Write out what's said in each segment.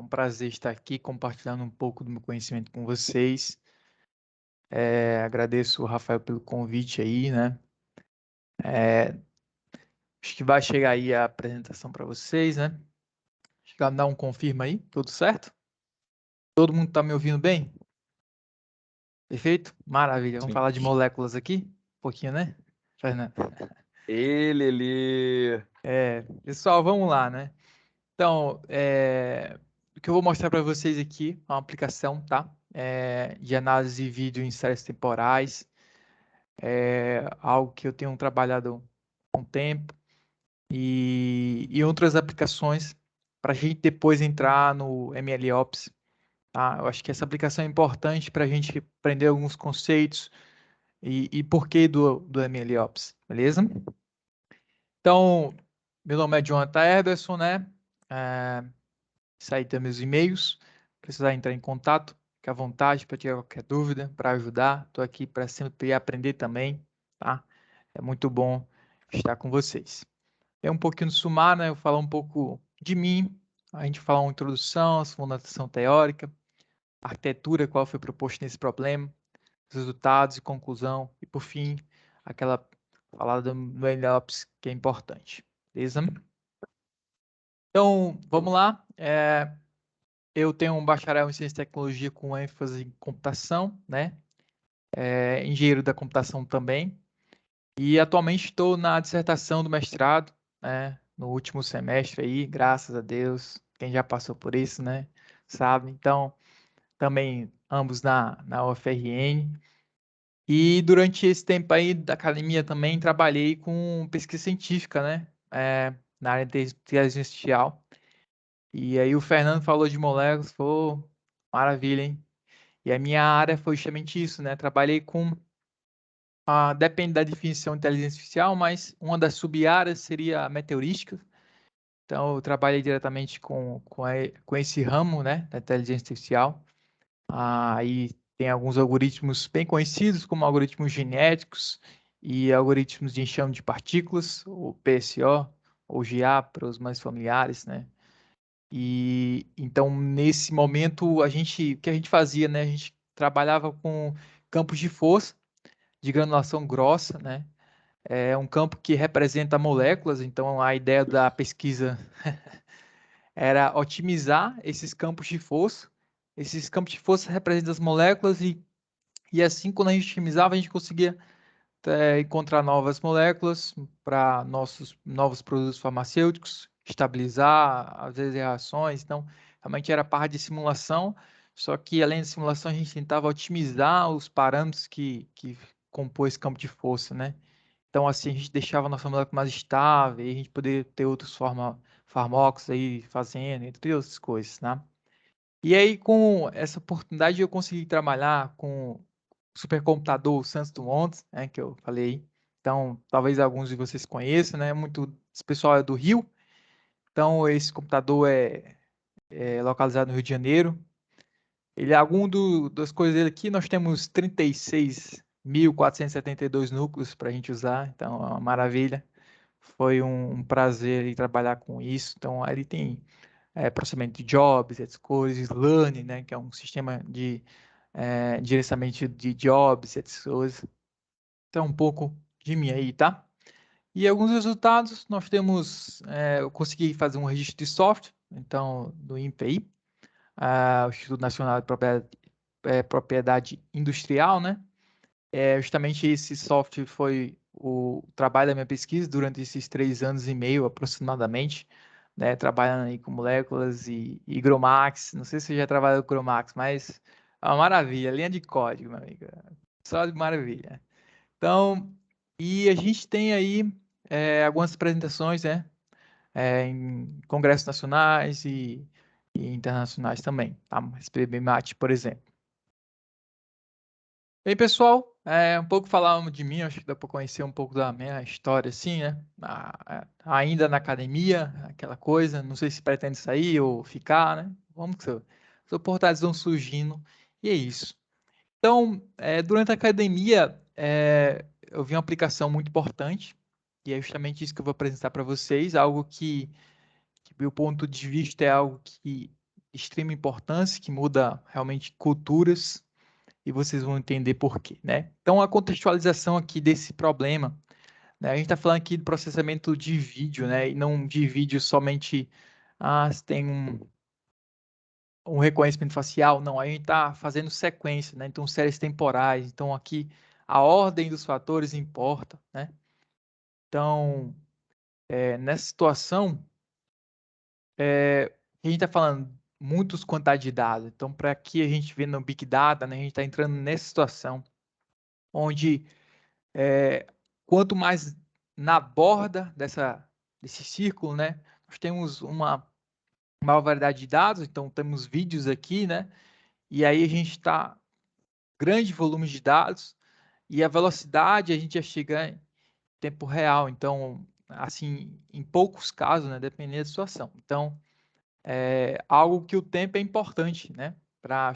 um prazer estar aqui compartilhando um pouco do meu conhecimento com vocês. Agradeço o Rafael pelo convite aí, né? Acho que vai chegar aí a apresentação para vocês, né? Acho que dá um confirma aí, tudo certo? Todo mundo está me ouvindo bem? Perfeito? Maravilha. Vamos Sim. falar de moléculas aqui? Um pouquinho, né, Fernando? Ele. Pessoal, vamos lá, né? Então, o que eu vou mostrar para vocês aqui é uma aplicação, tá? De análise de vídeo em séries temporais. É algo que eu tenho trabalhado há um tempo. E outras aplicações para a gente depois entrar no MLOps. Tá? Eu acho que essa aplicação é importante para a gente aprender alguns conceitos e porquê do MLOps, beleza? Então, meu nome é Jonathan Herberson, né? Isso aí tem meus e-mails. Precisar entrar em contato, fique à vontade para tirar qualquer dúvida, para ajudar. Estou aqui para sempre aprender também, tá? É muito bom estar com vocês. É um pouquinho do sumar, né? Eu falar um pouco de mim, a gente falar uma introdução, a fundamentação teórica, a arquitetura, qual foi proposto nesse problema, os resultados e conclusão, e por fim, aquela falada do MLOps que é importante, beleza? Então, vamos lá. Eu tenho um bacharel em ciência e tecnologia com ênfase em computação, né? Engenheiro da computação também. E atualmente estou na dissertação do mestrado, né? No último semestre aí, graças a Deus. Quem já passou por isso, né? Sabe? Então, também ambos na UFRN. E durante esse tempo aí da academia também trabalhei com pesquisa científica, né? Na área de inteligência artificial. E aí o Fernando falou de moléculas, pô, maravilha, hein? E a minha área foi justamente isso, né? Trabalhei com, depende da definição de inteligência artificial, mas uma das sub-áreas seria a meteorística. Então, eu trabalhei diretamente com esse ramo, né, da inteligência artificial. Aí tem alguns algoritmos bem conhecidos, como algoritmos genéticos e algoritmos de enxame de partículas, o PSO, ou GA, para os mais familiares, né? E então, nesse momento, o que a gente fazia, né? A gente trabalhava com campos de força de granulação grossa, né? É um campo que representa moléculas, então a ideia da pesquisa era otimizar esses campos de força. Esses campos de força representam as moléculas e assim, quando a gente otimizava, a gente conseguia encontrar novas moléculas para nossos novos produtos farmacêuticos, estabilizar, às vezes, reações. Então, realmente era parte de simulação, só que além da simulação, a gente tentava otimizar os parâmetros que compõem esse campo de força, né? Então, assim, a gente deixava a nossa molécula mais estável, e a gente poderia ter outros fármacos aí fazendo, entre outras coisas, né? E aí, com essa oportunidade, eu consegui trabalhar com o supercomputador Santos Dumont, né, que eu falei. Então, talvez alguns de vocês conheçam, né? Esse pessoal é do Rio. Então, esse computador é localizado no Rio de Janeiro. Das coisas dele aqui, nós temos 36.472 núcleos para a gente usar. Então, é uma maravilha. Foi um prazer ir trabalhar com isso. Então, ele tem processamento de jobs, essas coisas, learning, né, que é um sistema de gerenciamento de jobs, essas coisas. Então, um pouco de mim aí, tá? E alguns resultados, nós temos, eu consegui fazer um registro de software, então, do INPI, o Instituto Nacional de Propriedade Industrial, né? Justamente esse software foi o trabalho da minha pesquisa durante esses 3 anos e meio, aproximadamente, né, trabalhando aí com moléculas e Gromax. Não sei se você já trabalhou com Gromax, mas é uma maravilha, linha de código, meu amigo. Só de maravilha. Então, e a gente tem aí algumas apresentações, né, em congressos nacionais e internacionais também, tá? SPBMAT, por exemplo. Bem, pessoal, um pouco falar de mim, acho que dá para conhecer um pouco da minha história, assim, né? Ainda na academia, aquela coisa, não sei se pretende sair ou ficar, né? Vamos que as oportunidades vão surgindo, e é isso. Então, durante a academia, eu vi uma aplicação muito importante, e é justamente isso que eu vou apresentar para vocês, algo que, do meu ponto de vista, é algo que extrema importância, que muda realmente culturas, e vocês vão entender por quê, né? Então, a contextualização aqui desse problema, né? A gente está falando aqui do processamento de vídeo, né? E não de vídeo somente, se tem um reconhecimento facial, não, a gente está fazendo sequência, né? Então, séries temporais, então aqui a ordem dos fatores importa, né? Então, nessa situação, a gente está falando muitos quantidade de dados. Então, para aqui a gente vê no Big Data, né, a gente está entrando nessa situação onde quanto mais na borda desse círculo, né, nós temos uma maior variedade de dados. Então, temos vídeos aqui, né, e aí a gente está grande volume de dados e a velocidade a gente já chega em tempo real. Então, assim, em poucos casos, né, dependendo da situação. Então, algo que o tempo é importante, né? Para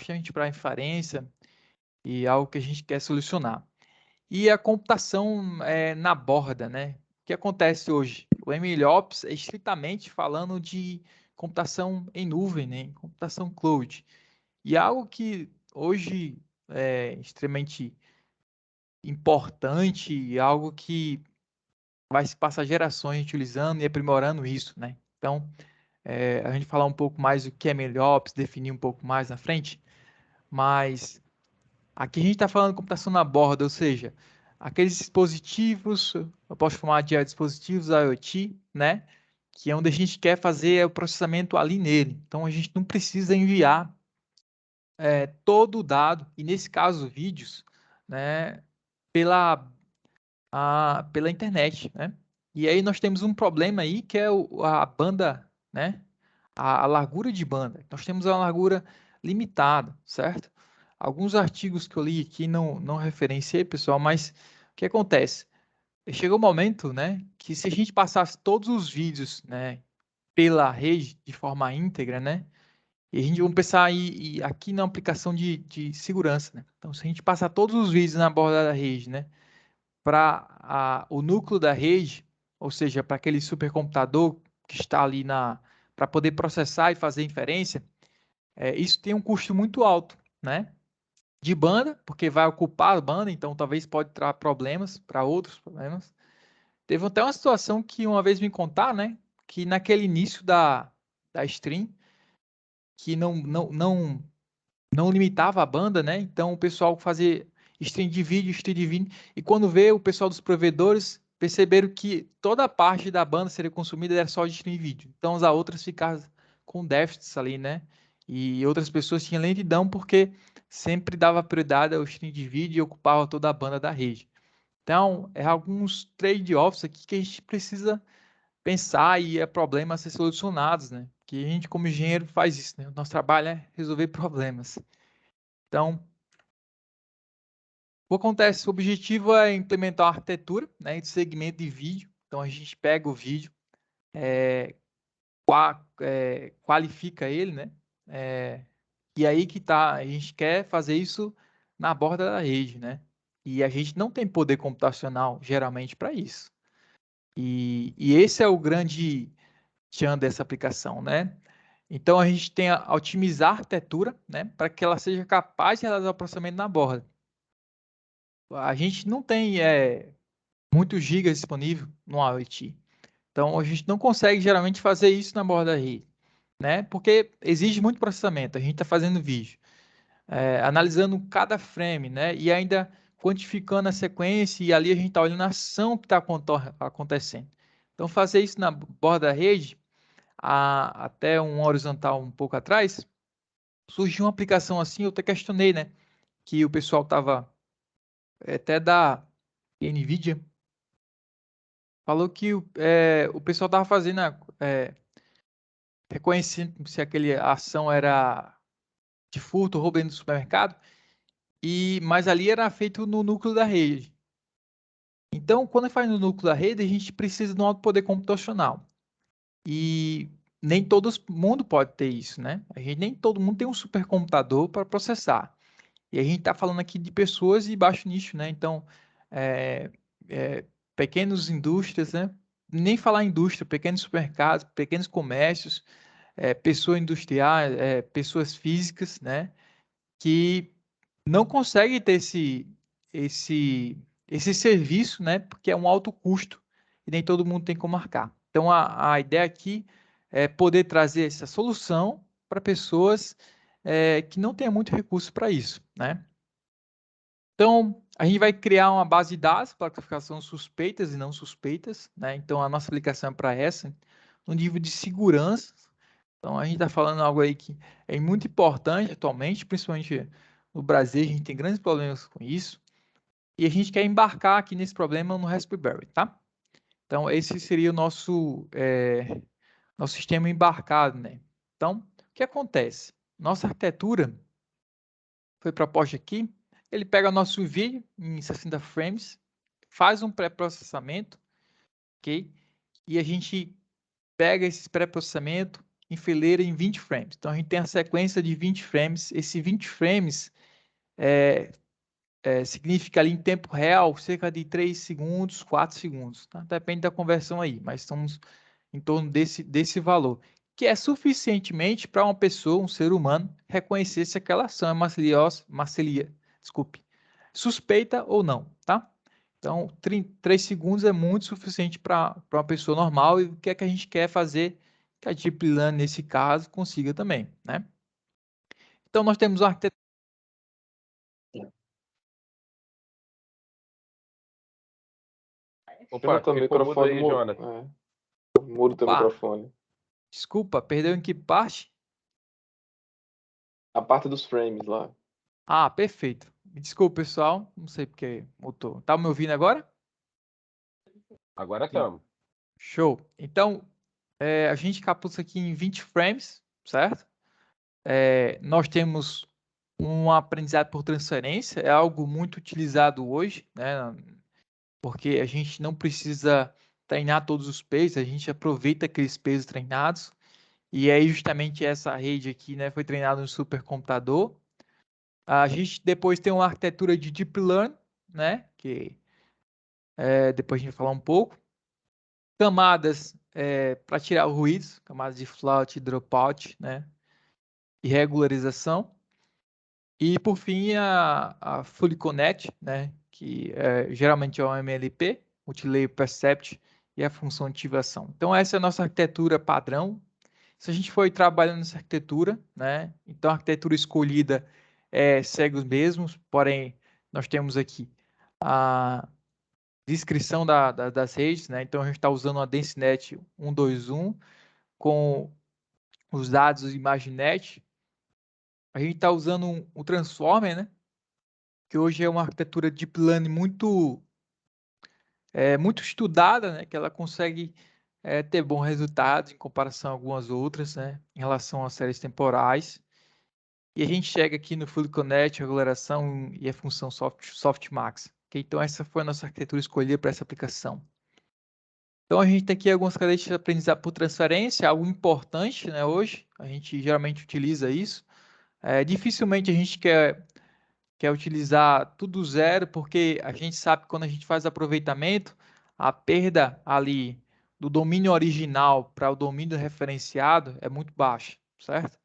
inferência e algo que a gente quer solucionar. E a computação na borda, né? O que acontece hoje? O MLOps é estritamente falando de computação em nuvem, né? Computação cloud. E algo que hoje é extremamente importante, algo que vai se passar gerações utilizando e aprimorando isso, né? Então, a gente falar um pouco mais do que é MLOps, definir um pouco mais na frente, mas aqui a gente está falando de computação na borda, ou seja, aqueles dispositivos, eu posso chamar de dispositivos IoT, né? Que é onde a gente quer fazer o processamento ali nele. Então a gente não precisa enviar todo o dado, e nesse caso vídeos, né? Pela internet, né? E aí nós temos um problema aí que é a banda, né? A largura de banda. Nós temos uma largura limitada, certo? Alguns artigos que eu li aqui não referenciei, pessoal, mas o que acontece? Chegou um momento, né, que se a gente passasse todos os vídeos, né, pela rede de forma íntegra, né, e a gente vamos pensar aqui na aplicação de segurança, né? Então, se a gente passar todos os vídeos na borda da rede, né, para o núcleo da rede, ou seja, para aquele supercomputador que está ali para poder processar e fazer inferência, isso tem um custo muito alto, né? De banda, porque vai ocupar a banda, então talvez pode trazer problemas para outros problemas. Teve até uma situação que uma vez me contaram, né? Que naquele início da stream, que não limitava a banda, né? Então o pessoal fazia stream de vídeo, e quando veio o pessoal dos provedores, perceberam que toda a parte da banda seria consumida era só de stream de vídeo. Então as outras ficavam com déficits ali, né? E outras pessoas tinham lentidão porque sempre dava prioridade ao stream de vídeo e ocupava toda a banda da rede. Então, alguns trade-offs aqui que a gente precisa pensar e problemas a ser solucionados, né? Que a gente, como engenheiro, faz isso, né? O nosso trabalho é resolver problemas. Então, o que acontece? O objetivo é implementar uma arquitetura, né, de segmento de vídeo. Então, a gente pega o vídeo, qualifica ele, né? E aí que tá, a gente quer fazer isso na borda da rede, né? E a gente não tem poder computacional, geralmente, para isso. E esse é o grande tchan dessa aplicação, né? Então, a gente tem a otimizar a arquitetura, né, para que ela seja capaz de realizar o processamento na borda. A gente não tem muitos gigas disponível no IoT. Então, a gente não consegue geralmente fazer isso na borda da rede, né? Porque exige muito processamento. A gente está fazendo vídeo, analisando cada frame, né? E ainda quantificando a sequência, e ali a gente está olhando a ação que está acontecendo. Então, fazer isso na borda da rede, até um horizontal um pouco atrás, surgiu uma aplicação assim, eu até questionei, né? Que o pessoal estava até da NVIDIA, falou que o pessoal estava fazendo, reconhecendo se aquele ação era de furto, roubo dentro do supermercado, mas ali era feito no núcleo da rede. Então, quando faz no núcleo da rede, a gente precisa de um alto poder computacional. E nem todo mundo pode ter isso, né? Nem todo mundo tem um supercomputador para processar. E a gente está falando aqui de pessoas de baixo nicho, né? Então, é, pequenas indústrias, né? Nem falar indústria, pequenos supermercados, pequenos comércios, pessoas industriais, pessoas físicas, né, que não conseguem ter esse serviço, né, porque é um alto custo e nem todo mundo tem como marcar. Então, a ideia aqui é poder trazer essa solução para pessoas que não têm muito recurso para isso, né? Então, a gente vai criar uma base de dados para classificação suspeitas e não suspeitas, né? Então, a nossa aplicação é para essa, no nível de segurança. Então, a gente está falando algo aí que é muito importante atualmente, principalmente no Brasil, a gente tem grandes problemas com isso, e a gente quer embarcar aqui nesse problema no Raspberry, tá? Então, esse seria o nosso sistema embarcado, né? Então, o que acontece? Nossa arquitetura foi proposta aqui, ele pega nosso vídeo em 60 frames, faz um pré-processamento, ok? E a gente pega esse pré-processamento, enfileira em 20 frames. Então, a gente tem a sequência de 20 frames. Esse 20 frames significa ali em tempo real cerca de 3 segundos, 4 segundos. Tá? Depende da conversão aí, mas estamos em torno desse valor, que é suficientemente para uma pessoa, um ser humano, reconhecer se aquela ação é suspeita ou não, tá? Então, 3 segundos é muito suficiente para uma pessoa normal e o que é que a gente quer fazer que a Deep Learning, nesse caso, consiga também, né? Então, nós temos uma arquitetura. Opa, Teu ficou mudo microfone aí, Jonathan. muda teu microfone. Desculpa, perdeu em que parte? A parte dos frames lá. Ah, perfeito. Me desculpa, pessoal. Não sei porque mutou. Tá me ouvindo agora? Agora estamos. Show. Então, a gente captou isso aqui em 20 frames, certo? Nós temos um aprendizado por transferência, é algo muito utilizado hoje, né? Porque a gente não precisa treinar todos os pesos, a gente aproveita aqueles pesos treinados. E aí, justamente essa rede aqui, né, foi treinada no supercomputador. A gente depois tem uma arquitetura de Deep Learning, né? Que depois a gente vai falar um pouco. Camadas para tirar o ruído, camadas de float, dropout, né? E regularização. E por fim a Fully Connect, né? Que geralmente é o MLP, Multilayer Percept e a função de ativação. Então essa é a nossa arquitetura padrão. Se a gente for trabalhando nessa arquitetura, né? Então a arquitetura escolhida segue os mesmos, porém nós temos aqui a descrição das redes, né? Então a gente está usando uma DenseNet 121 com os dados do ImageNet. A gente está usando um Transformer, né? Que hoje é uma arquitetura Deep Learning muito estudada, né? Que ela consegue ter bons resultados em comparação a algumas outras, né? Em relação às séries temporais. E a gente chega aqui no Full Connect, regulação e a função Softmax. Okay? Então essa foi a nossa arquitetura escolhida para essa aplicação. Então a gente tem aqui algumas características de aprendizado por transferência, algo importante, né, hoje. A gente geralmente utiliza isso. Dificilmente a gente quer utilizar tudo zero, porque a gente sabe que quando a gente faz aproveitamento, a perda ali do domínio original para o domínio referenciado é muito baixa, certo?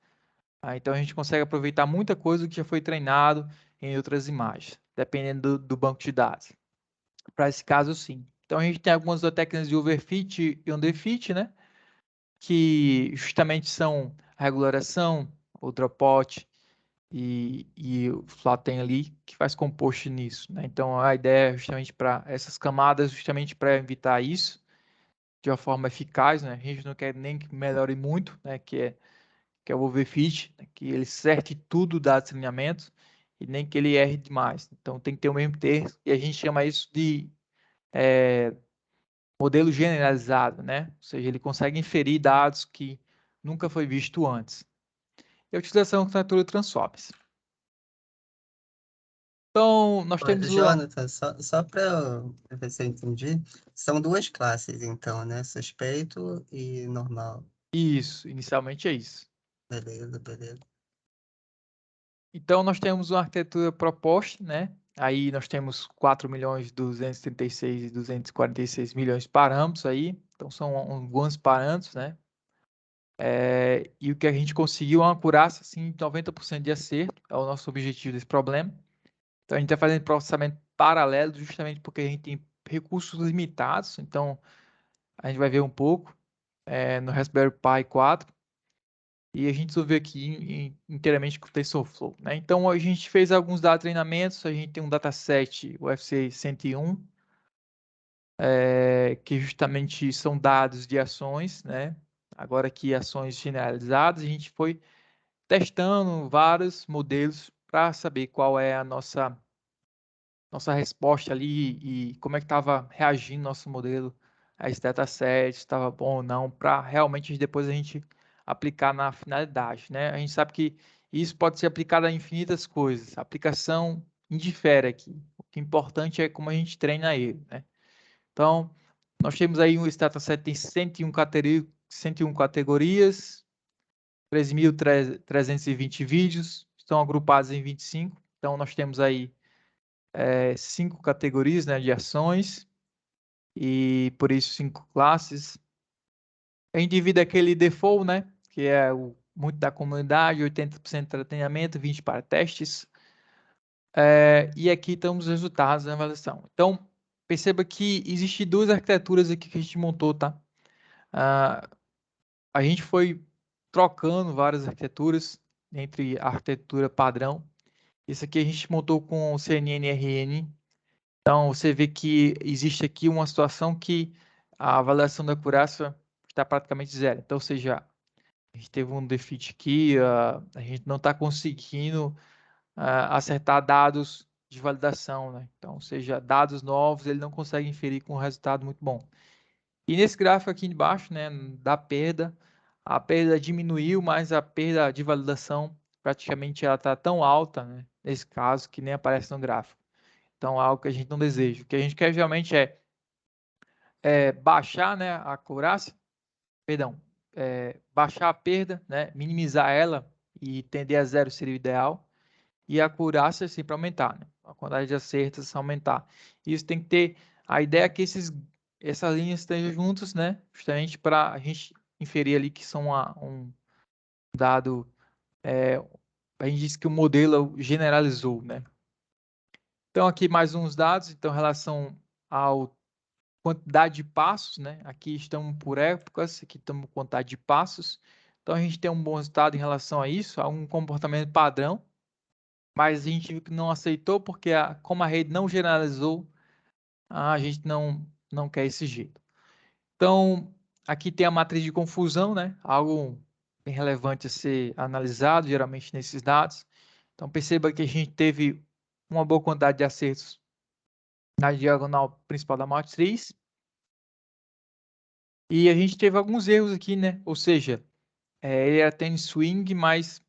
Então a gente consegue aproveitar muita coisa que já foi treinado em outras imagens, dependendo do banco de dados. Para esse caso, sim. Então a gente tem algumas técnicas de overfit e underfit, né? Que justamente são a regulação, o dropout e o flatten ali, que faz composto nisso, né? Então a ideia é justamente para essas camadas, justamente para evitar isso de uma forma eficaz, né? A gente não quer nem que melhore muito, né? Que é o overfit, né? Que ele certe tudo dado treinamento e nem que ele erre demais. Então tem que ter o mesmo termo e a gente chama isso de modelo generalizado, né? Ou seja, ele consegue inferir dados que nunca foi visto antes. E a utilização de Natura Transformers. Então, nós temos o... Jonathan, só para ver se eu entendi, são duas classes, então, né? Suspeito e normal. Isso, inicialmente é isso. Beleza, beleza. Então, nós temos uma arquitetura proposta, né? Aí nós temos 4.236.246 e 246 milhões de parâmetros aí. Então, são alguns parâmetros, né? E o que a gente conseguiu é uma acurácia assim, de 90% de acerto, é o nosso objetivo desse problema. Então, a gente está fazendo processamento paralelo justamente porque a gente tem recursos limitados. Então, a gente vai ver um pouco no Raspberry Pi 4. E a gente resolveu aqui inteiramente com o TensorFlow, né? Então, a gente fez alguns treinamentos. A gente tem um dataset UFC 101, que justamente são dados de ações, né? Agora aqui, ações generalizadas. A gente foi testando vários modelos para saber qual é a nossa resposta ali e como é que estava reagindo nosso modelo a esse dataset, estava bom ou não, para realmente depois a gente aplicar na finalidade, né? A gente sabe que isso pode ser aplicado a infinitas coisas. A aplicação indifere aqui. O que é importante é como a gente treina ele, né? Então, nós temos aí esse dataset tem 101 categorias, 3.320 vídeos, estão agrupados em 25. Então, nós temos aí 5 categorias, né, de ações e por isso 5 classes. A gente divide aquele default, né, que é muito da comunidade, 80% para treinamento, 20% para testes. E aqui estão os resultados da avaliação. Então, perceba que existem duas arquiteturas aqui que a gente montou, tá? A gente foi trocando várias arquiteturas entre a arquitetura padrão. Isso aqui a gente montou com o CNN-RN. Então, você vê que existe aqui uma situação que a avaliação da acurácia está praticamente zero. Então, ou seja, a gente teve um defeat aqui, a gente não está conseguindo acertar dados de validação, né? Então, ou seja, dados novos, ele não consegue inferir com um resultado muito bom. E nesse gráfico aqui embaixo, né, da perda, a perda diminuiu, mas a perda de validação praticamente ela está tão alta, né, nesse caso, que nem aparece no gráfico. Então, é algo que a gente não deseja. O que a gente quer realmente é baixar, né, a acurácia, baixar a perda, né, minimizar ela e tender a zero seria o ideal. E a acurácia sempre aumentar, né? A quantidade de acertos aumentar. Isso tem que ter a ideia que essas linhas estejam juntas, né? Justamente para a gente inferir ali que são um dado. A gente disse que o modelo generalizou, né? Então, aqui mais uns dados. Então, em relação à quantidade de passos, né? Aqui estamos por épocas, aqui estamos por quantidade de passos. Então, a gente tem um bom resultado em relação a isso, a um comportamento padrão. Mas a gente viu que não aceitou porque, como a rede não generalizou, a gente não quer esse jeito. Então, aqui tem a matriz de confusão, né? Algo bem relevante a ser analisado, geralmente nesses dados. Então, perceba que a gente teve uma boa quantidade de acertos na diagonal principal da matriz. E a gente teve alguns erros aqui, né? Ou seja, ele era tennis swing, mas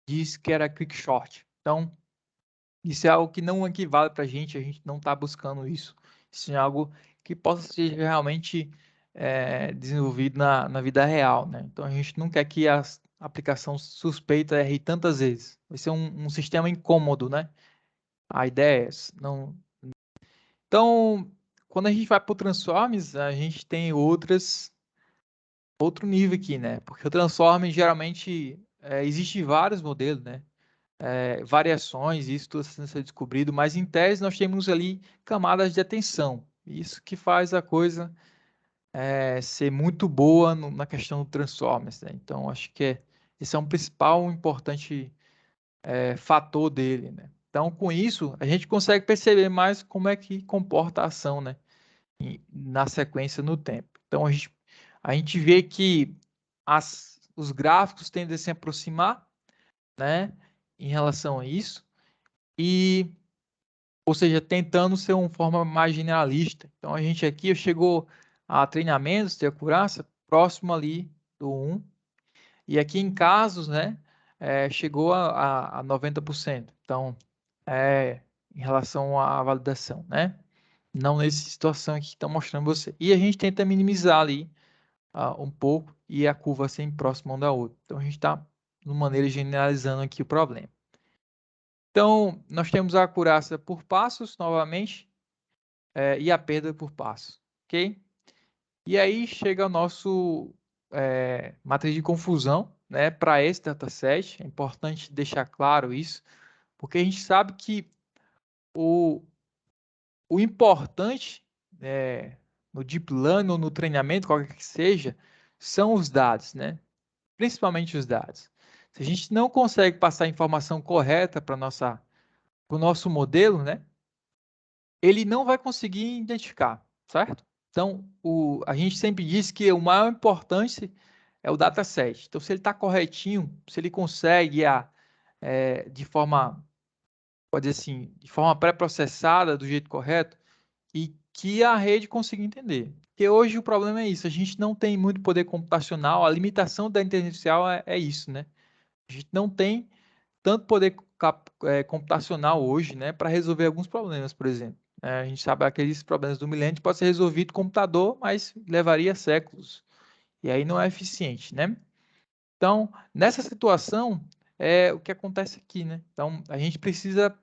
disse que era quick short. Então, isso é algo que não equivale para a gente não está buscando isso. Isso é algo que possa ser realmente desenvolvido na vida real, né? Então, a gente não quer que a aplicação suspeita erre tantas vezes. Vai ser um sistema incômodo, né? A ideia é essa. Não... Então, quando a gente vai para o Transforms, a gente tem outro nível aqui, né? Porque o Transform, geralmente, existem vários modelos, né? Variações, isso tudo está sendo descobrido, mas em tese nós temos ali camadas de atenção. Isso que faz a coisa ser muito boa na questão do Transformers, né? Então, acho que esse é um principal importante fator dele, né? Então, com isso, a gente consegue perceber mais como é que comporta a ação, né? Na sequência, no tempo. Então, a gente vê que os gráficos tendem a se aproximar, né? Em relação a isso. Ou seja, tentando ser uma forma mais generalista. Então, a gente aqui chegou a treinamentos de acurácia próximo ali do 1. E aqui em casos, né, chegou a 90%. Então, em relação à validação, né? Não nessa situação aqui que está mostrando você. E a gente tenta minimizar ali um pouco e a curva sempre próxima uma da outra. Então, a gente está, de uma maneira, generalizando aqui o problema. Então, nós temos a acurácia por passos, novamente, e a perda por passos, ok? E aí chega o nosso matriz de confusão, né, para esse dataset. É importante deixar claro isso, porque a gente sabe que o importante no deep learning ou no treinamento, qualquer que seja, são os dados, né? Principalmente os dados. Se a gente não consegue passar a informação correta para o nosso modelo, né? Ele não vai conseguir identificar, certo? Então, a gente sempre diz que o maior importante é o dataset. Então, se ele está corretinho, se ele consegue de forma, pode dizer assim, de forma pré-processada, do jeito correto, e que a rede consiga entender. Porque hoje o problema é isso, a gente não tem muito poder computacional, a limitação da inteligência artificial é isso, né? A gente não tem tanto poder computacional hoje, né, para resolver alguns problemas, por exemplo. A gente sabe aqueles problemas do milênio pode ser resolvido com computador, mas levaria séculos. E aí não é eficiente, né? Então, nessa situação, é o que acontece aqui, né? Então, a gente precisa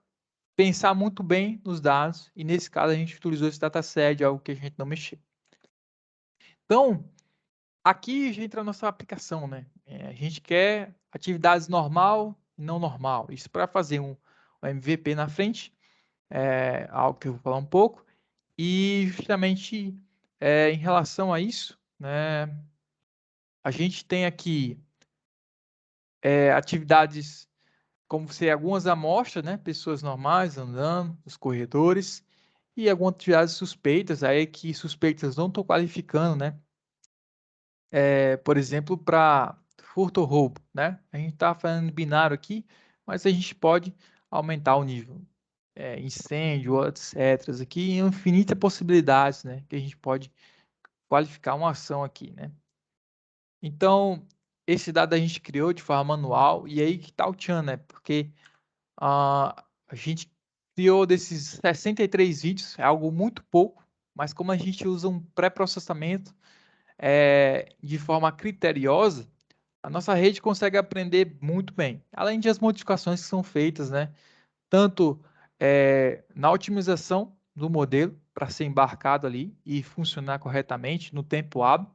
pensar muito bem nos dados, e nesse caso a gente utilizou esse dataset, algo que a gente não mexeu. Então, aqui já entra a nossa aplicação, né? A gente quer atividades normal e não normal. Isso para fazer um MVP na frente, algo que eu vou falar um pouco. E justamente em relação a isso, né, a gente tem aqui atividades como ser algumas amostras, né, pessoas normais andando, os corredores, e algumas atividades suspeitas, aí que suspeitas não estou qualificando, né? Por exemplo, para furto ou roubo, né? A gente está falando binário aqui, mas a gente pode aumentar o nível. Incêndio, etc. Aqui, infinitas possibilidades, né? Que a gente pode qualificar uma ação aqui, né? Então, esse dado a gente criou de forma manual, e aí que está o tchan, né? Porque a gente criou desses 63 vídeos, é algo muito pouco, mas como a gente usa um pré-processamento de forma criteriosa, a nossa rede consegue aprender muito bem. Além das modificações que são feitas, né? Tanto na otimização do modelo para ser embarcado ali e funcionar corretamente no tempo hábil.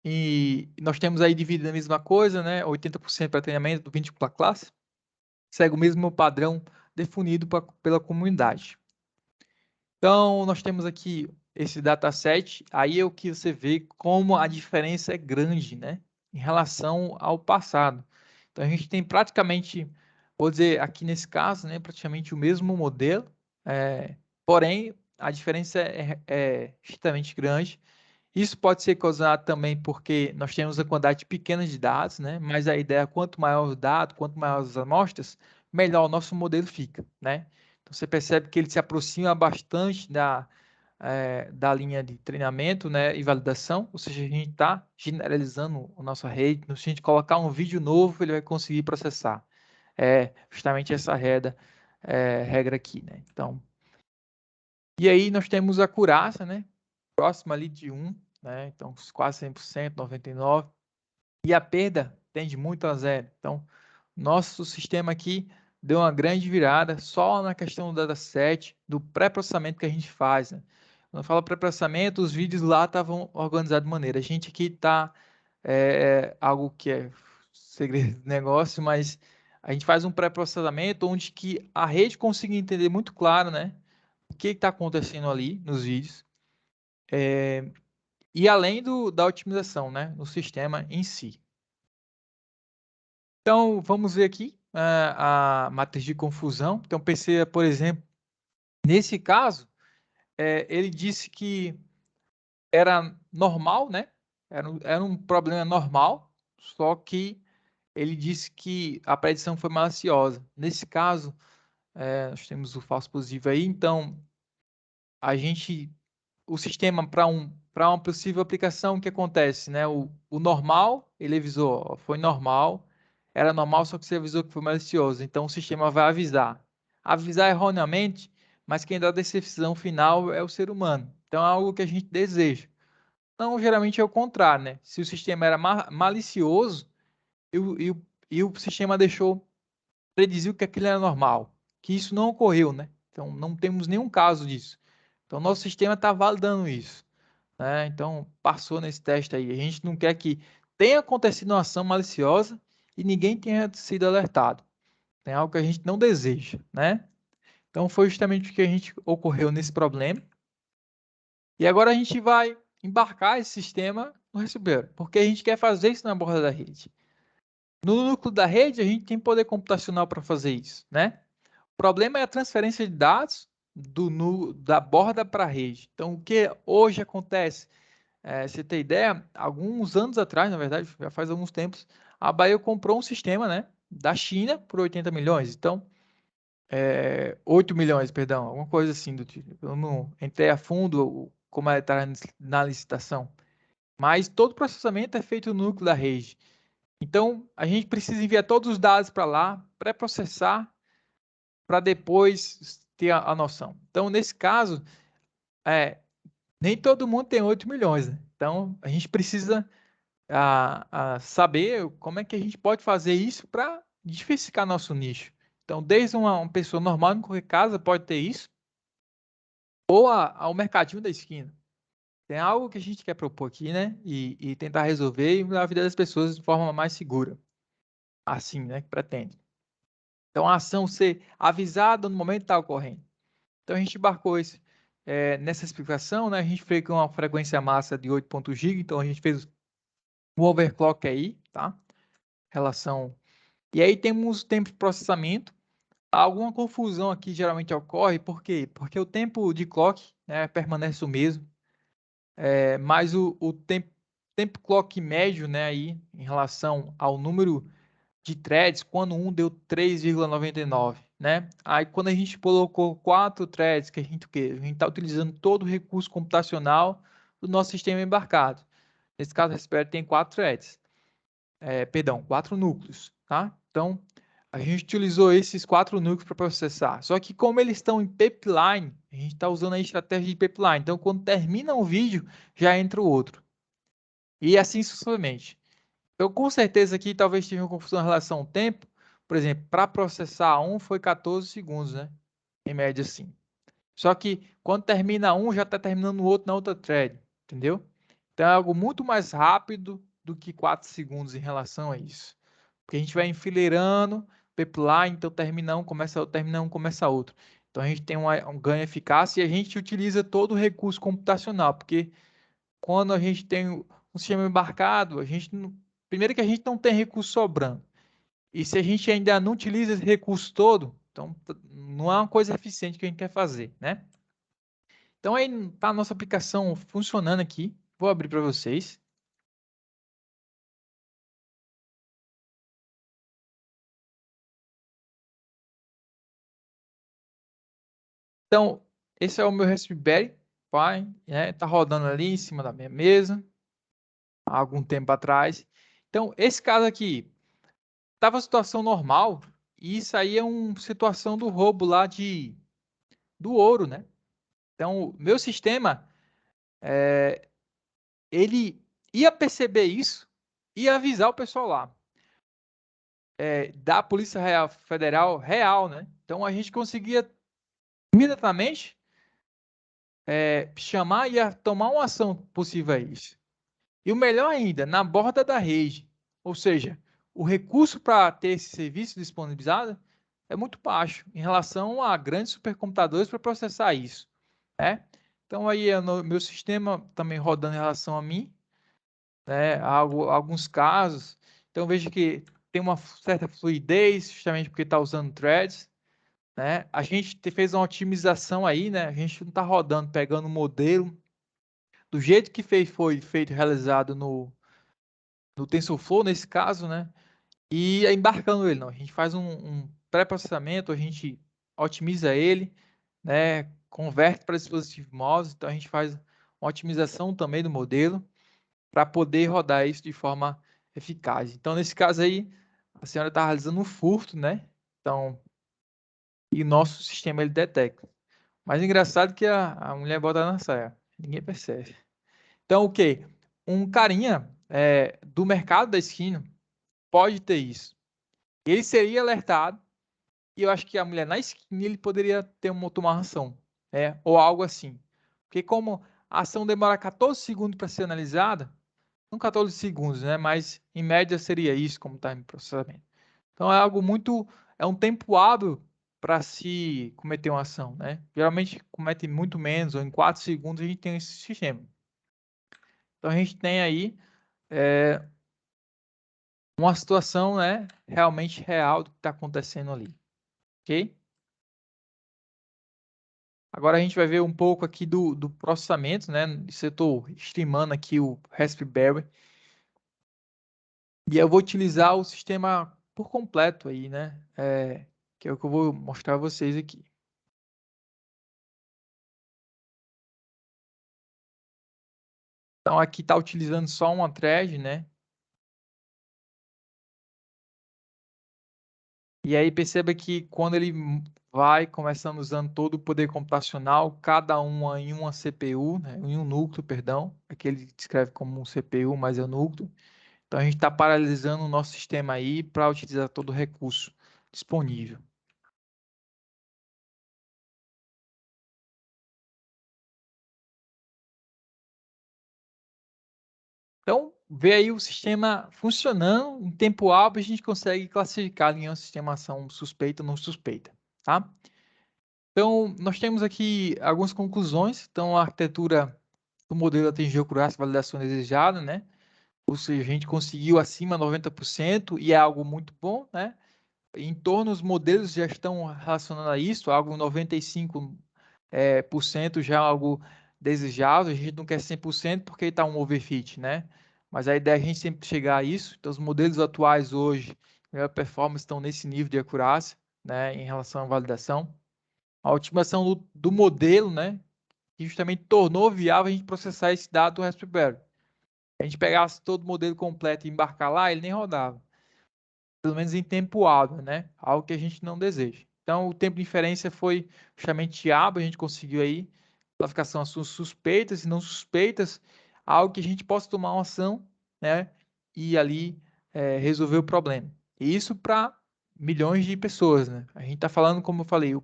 E nós temos aí dividido a mesma coisa, né? 80% para treinamento, 20% para classe. Segue o mesmo padrão definido pela comunidade. Então, nós temos aqui esse dataset, aí é o que você vê como a diferença é grande, né? Em relação ao passado. Então, a gente tem praticamente, vou dizer aqui nesse caso, né? Praticamente o mesmo modelo, porém, a diferença é extremamente grande. Isso pode ser causado também porque nós temos uma quantidade pequena de dados, né? Mas a ideia é quanto maior o dado, quanto maior as amostras, melhor o nosso modelo fica, né? Então você percebe que ele se aproxima bastante da linha de treinamento, né, e validação, ou seja, a gente está generalizando a nossa rede. Se a gente colocar um vídeo novo, ele vai conseguir processar. É justamente essa regra aqui, né? Então, e aí nós temos a acurácia, né? Próxima ali de 1, né? Então, quase 100%, 99%. E a perda tende muito a zero. Então, nosso sistema aqui deu uma grande virada só na questão do dataset, do pré-processamento que a gente faz, né? Quando eu falo pré-processamento, os vídeos lá estavam organizados de maneira. A gente aqui está algo que é segredo do negócio, mas a gente faz um pré-processamento onde que a rede consiga entender muito claro, né? O que está acontecendo ali nos vídeos. E além da otimização, né? No sistema em si. Então, vamos ver aqui a matriz de confusão. Então, pensei, por exemplo, nesse caso, ele disse que era normal, né? Era um problema normal, só que ele disse que a predição foi maliciosa. Nesse caso, nós temos o falso positivo aí, então o sistema para uma possível aplicação, o que acontece, né? O normal, ele avisou, ó, foi normal, era normal, só que você avisou que foi malicioso. Então o sistema vai avisar erroneamente, mas quem dá a decisão final é o ser humano. Então é algo que a gente deseja. Então geralmente é o contrário, né? Se o sistema era malicioso e o sistema prediziu que aquilo era normal, que isso não ocorreu, né? Então não temos nenhum caso disso. Então nosso sistema está validando isso. né? Então, passou nesse teste aí. A gente não quer que tenha acontecido uma ação maliciosa e ninguém tenha sido alertado. Tem algo que a gente não deseja, né? Então, foi justamente o que a gente ocorreu nesse problema. E agora a gente vai embarcar esse sistema no Raspberry, porque a gente quer fazer isso na borda da rede. No núcleo da rede, a gente tem poder computacional para fazer isso, né? O problema é a transferência de dados da borda para a rede. Então, o que hoje acontece? Você tem ideia, alguns anos atrás, na verdade, já faz alguns tempos, a Bahia comprou um sistema, né, da China por 80 milhões. Então, 8 milhões, perdão, alguma coisa assim do tipo. Eu não entrei a fundo como está na licitação. Mas todo o processamento é feito no núcleo da rede. Então, a gente precisa enviar todos os dados para lá, pré-processar, para depois ter a noção. Então, nesse caso, nem todo mundo tem 8 milhões. Né? Então, a gente precisa saber como é que a gente pode fazer isso para diversificar nosso nicho. Então, desde uma pessoa normal em qualquer casa pode ter isso, ou ao mercadinho da esquina. Tem algo que a gente quer propor aqui, né? E tentar resolver e mudar a vida das pessoas de forma mais segura. Assim, né? Que pretende. Então, a ação ser avisada no momento que está ocorrendo. Então, a gente embarcou isso nessa explicação, né? A gente fez com uma frequência massa de 8 GB, então a gente fez o overclock aí, tá? Relação. E aí temos o tempo de processamento. Alguma confusão aqui geralmente ocorre, por quê? Porque o tempo de clock, né, permanece o mesmo, mas o tempo clock médio, né, aí, em relação ao número de threads, quando um deu 3,99, né? Aí quando a gente colocou 4 threads, que a gente está utilizando todo o recurso computacional do nosso sistema embarcado. Nesse caso, a Raspberry tem 4 threads, perdão, 4 núcleos, tá? Então, a gente utilizou esses 4 núcleos para processar. Só que como eles estão em pipeline, a gente está usando a estratégia de pipeline. Então, quando termina um vídeo, já entra o outro. E assim sucessivamente. Então, com certeza aqui talvez tenha uma confusão em relação ao tempo. Por exemplo, para processar um foi 14 segundos, né? Em média, sim. Só que quando termina um, já está terminando o outro na outra thread, entendeu? Então é algo muito mais rápido do que 4 segundos em relação a isso. Porque a gente vai enfileirando, pipeline, então termina um, começa outro, termina um, começa outro. Então a gente tem um ganho eficácia e a gente utiliza todo o recurso computacional, porque quando a gente tem um sistema embarcado, a gente primeiro que a gente não tem recurso sobrando. E se a gente ainda não utiliza esse recurso todo, então não é uma coisa eficiente que a gente quer fazer, né? Então aí está a nossa aplicação funcionando aqui. Vou abrir para vocês. Então, esse é o meu Raspberry Pi, né? Tá rodando ali em cima da minha mesa, há algum tempo atrás. Então, esse caso aqui, estava situação normal, e isso aí é uma situação do roubo lá do ouro, né? Então, o meu sistema, ele ia perceber isso e avisar o pessoal lá. Da Polícia Federal real, né? Então, a gente conseguia imediatamente chamar e tomar uma ação possível a isso. E o melhor ainda, na borda da rede. Ou seja, o recurso para ter esse serviço disponibilizado é muito baixo em relação a grandes supercomputadores para processar isso. Né? Então, aí meu sistema também rodando em relação a mim, né? Alguns casos. Então, vejo que tem uma certa fluidez, justamente porque está usando threads. Né? A gente fez uma otimização aí, né? A gente não está rodando, pegando o modelo do jeito que foi feito, realizado no TensorFlow, nesse caso, né? E embarcando ele, não. A gente faz um pré-processamento, a gente otimiza ele, né? Converte para dispositivo mouse, então a gente faz uma otimização também do modelo para poder rodar isso de forma eficaz. Então, nesse caso aí, a senhora está realizando um furto, né? Então, e o nosso sistema ele detecta. Mas engraçado que a mulher bota na saia. Ninguém percebe. Então, o quê? Um carinha do mercado da esquina pode ter isso. Ele seria alertado e eu acho que a mulher na esquina ele poderia ter tomar ação, ou algo assim. Porque como a ação demora 14 segundos para ser analisada, não 14 segundos, né? Mas em média seria isso como time processamento. Então é algo muito, é um tempo hábil para se cometer uma ação, né? Geralmente comete muito menos, ou em 4 segundos a gente tem esse sistema. Então a gente tem aí uma situação, né, realmente real do que está acontecendo ali, ok? Agora a gente vai ver um pouco aqui do processamento, né? Isso eu estou estimando aqui o Raspberry. E eu vou utilizar o sistema por completo aí, né? Que é o que eu vou mostrar a vocês aqui. Então aqui está utilizando só uma thread, né? E aí perceba que quando ele vai começando usando todo o poder computacional, cada uma em uma CPU, né? Em um núcleo, perdão. Aqui ele descreve como um CPU, mas é um núcleo. Então a gente está paralisando o nosso sistema aí para utilizar todo o recurso disponível. Então, ver aí o sistema funcionando em tempo hábil, a gente consegue classificar em uma sistemação suspeita ou não suspeita, tá? Então, nós temos aqui algumas conclusões. Então, a arquitetura do modelo atingiu a validação desejada, né? Ou seja, a gente conseguiu acima de 90% e é algo muito bom, né? Em torno os modelos já estão relacionando a isso, algo 95% por cento já é algo desejado. A gente não quer 100% porque está um overfit, né? Mas a ideia é a gente sempre chegar a isso. Então, os modelos atuais hoje, melhor performance, estão nesse nível de acurácia, né? Em relação à validação. A otimização do modelo, né? Que justamente tornou viável a gente processar esse dado do Raspberry. Se a gente pegasse todo o modelo completo e embarcar lá, ele nem rodava. Pelo menos em tempo hábil, né? Algo que a gente não deseja. Então, o tempo de inferência foi justamente hábil, a gente conseguiu aí classificação as suas suspeitas e não suspeitas, algo que a gente possa tomar uma ação, né? E ali resolver o problema. E isso para milhões de pessoas, né? A gente está falando, como eu falei, o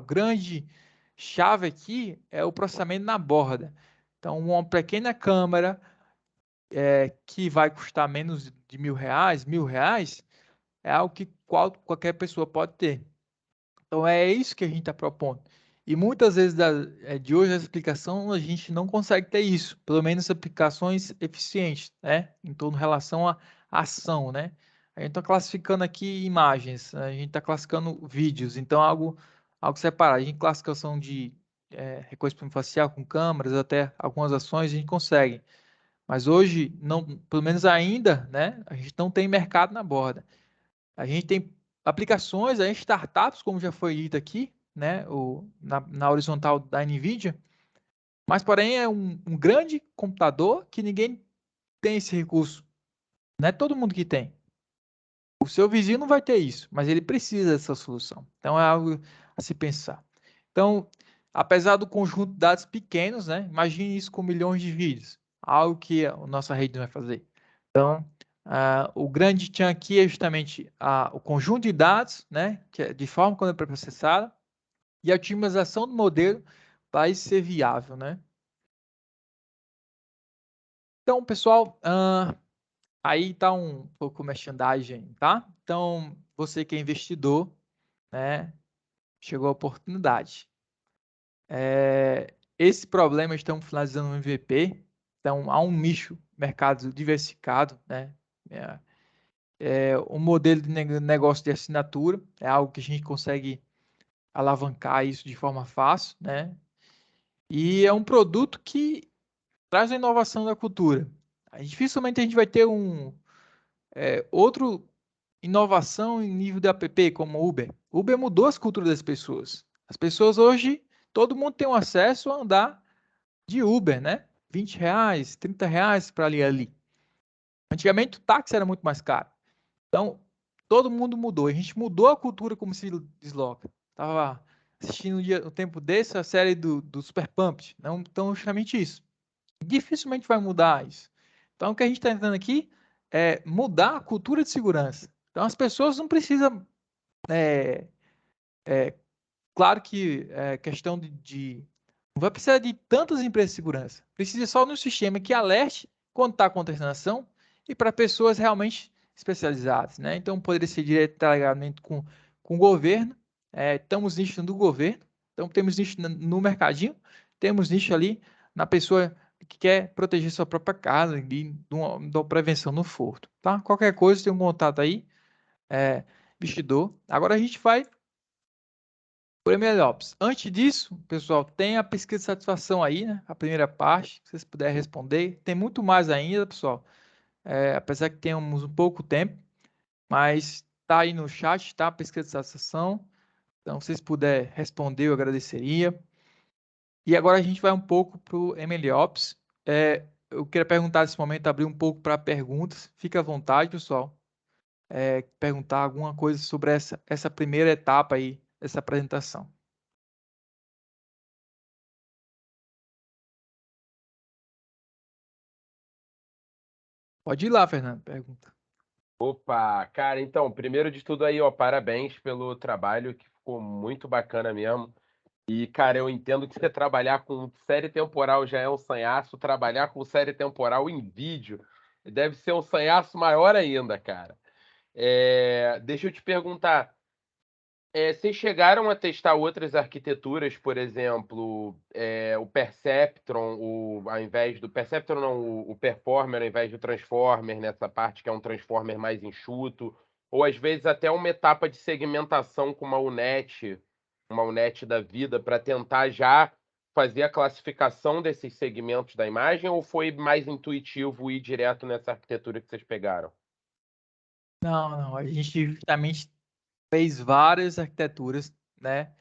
grande chave aqui é o processamento na borda. Então, uma pequena câmera que vai custar menos de R$ 1.000, é algo que qualquer pessoa pode ter. Então é isso que a gente está propondo. E muitas vezes de hoje a explicação a gente não consegue ter isso, pelo menos aplicações eficientes, né? Em relação à ação, né? A gente está classificando aqui imagens, a gente está classificando vídeos, então algo separado. A gente classificação de reconhecimento facial com câmeras, até algumas ações a gente consegue. Mas hoje, não, pelo menos ainda, né? A gente não tem mercado na borda. A gente tem aplicações, startups, como já foi dito aqui, né, na horizontal da NVIDIA, mas porém é um grande computador que ninguém tem esse recurso. Não é todo mundo que tem. O seu vizinho não vai ter isso, mas ele precisa dessa solução. Então é algo a se pensar. Então, apesar do conjunto de dados pequenos, né, imagine isso com milhões de vídeos, algo que a nossa rede não vai fazer. Então, o grande tchan aqui é justamente o conjunto de dados, né, que é de forma quando é pré-processada, e a otimização do modelo para isso ser viável, né? Então, pessoal, aí está um pouco merchandising, tá? Então, você que é investidor, né, chegou a oportunidade. Esse problema estamos finalizando um MVP, então há um nicho, mercado diversificado, né? Um modelo de negócio de assinatura, é algo que a gente consegue alavancar isso de forma fácil, né? E é um produto que traz a inovação da cultura. Dificilmente a gente vai ter outro inovação em nível de app como o Uber. Uber mudou as culturas das pessoas. As pessoas hoje, todo mundo tem um acesso a andar de Uber, né? R$ 20, R$ 30 para ali. Antigamente o táxi era muito mais caro. Então, todo mundo mudou. A gente mudou a cultura como se desloca. Tava assistindo um tempo desse a série do Super Pumped. Não, então, justamente isso. Dificilmente vai mudar isso. Então, o que a gente está tentando aqui é mudar a cultura de segurança. Então, as pessoas não precisam... claro que questão de Não vai precisar de tantas empresas de segurança. Precisa só de um sistema que alerte quando está acontecendo a ação e para pessoas realmente especializadas, né? Então, poderia ser diretamente com o governo. Estamos nicho no governo. Então, temos nicho no mercadinho. Temos nicho ali na pessoa que quer proteger sua própria casa de uma prevenção no furto, tá? Qualquer coisa, tem um contato aí, Vestidor. Agora a gente vai por MLOps. Antes disso, pessoal, tem a pesquisa de satisfação aí, né? A primeira parte, se vocês puderem responder. Tem muito mais ainda, pessoal. Apesar que temos um pouco tempo, mas tá aí no chat, tá? A pesquisa de satisfação. Então, se vocês puderem responder, eu agradeceria. E agora a gente vai um pouco para o MLOps. Eu queria perguntar nesse momento, abrir um pouco para perguntas. Fique à vontade, pessoal. Perguntar alguma coisa sobre essa primeira etapa aí, essa apresentação. Pode ir lá, Fernando, pergunta. Opa, cara, então, primeiro de tudo aí, ó, parabéns pelo trabalho, que ficou muito bacana mesmo. E, cara, eu entendo que você trabalhar com série temporal já é um sanhaço, trabalhar com série temporal em vídeo deve ser um sanhaço maior ainda, cara. Deixa eu te perguntar, vocês chegaram a testar outras arquiteturas, por exemplo, o Perceptron, ao invés do Perceptron, não, o Performer ao invés do Transformer, nessa parte que é um Transformer mais enxuto, ou às vezes até uma etapa de segmentação com uma UNET da vida, para tentar já fazer a classificação desses segmentos da imagem, ou foi mais intuitivo ir direto nessa arquitetura que vocês pegaram? Não, a gente justamente fez várias arquiteturas, né?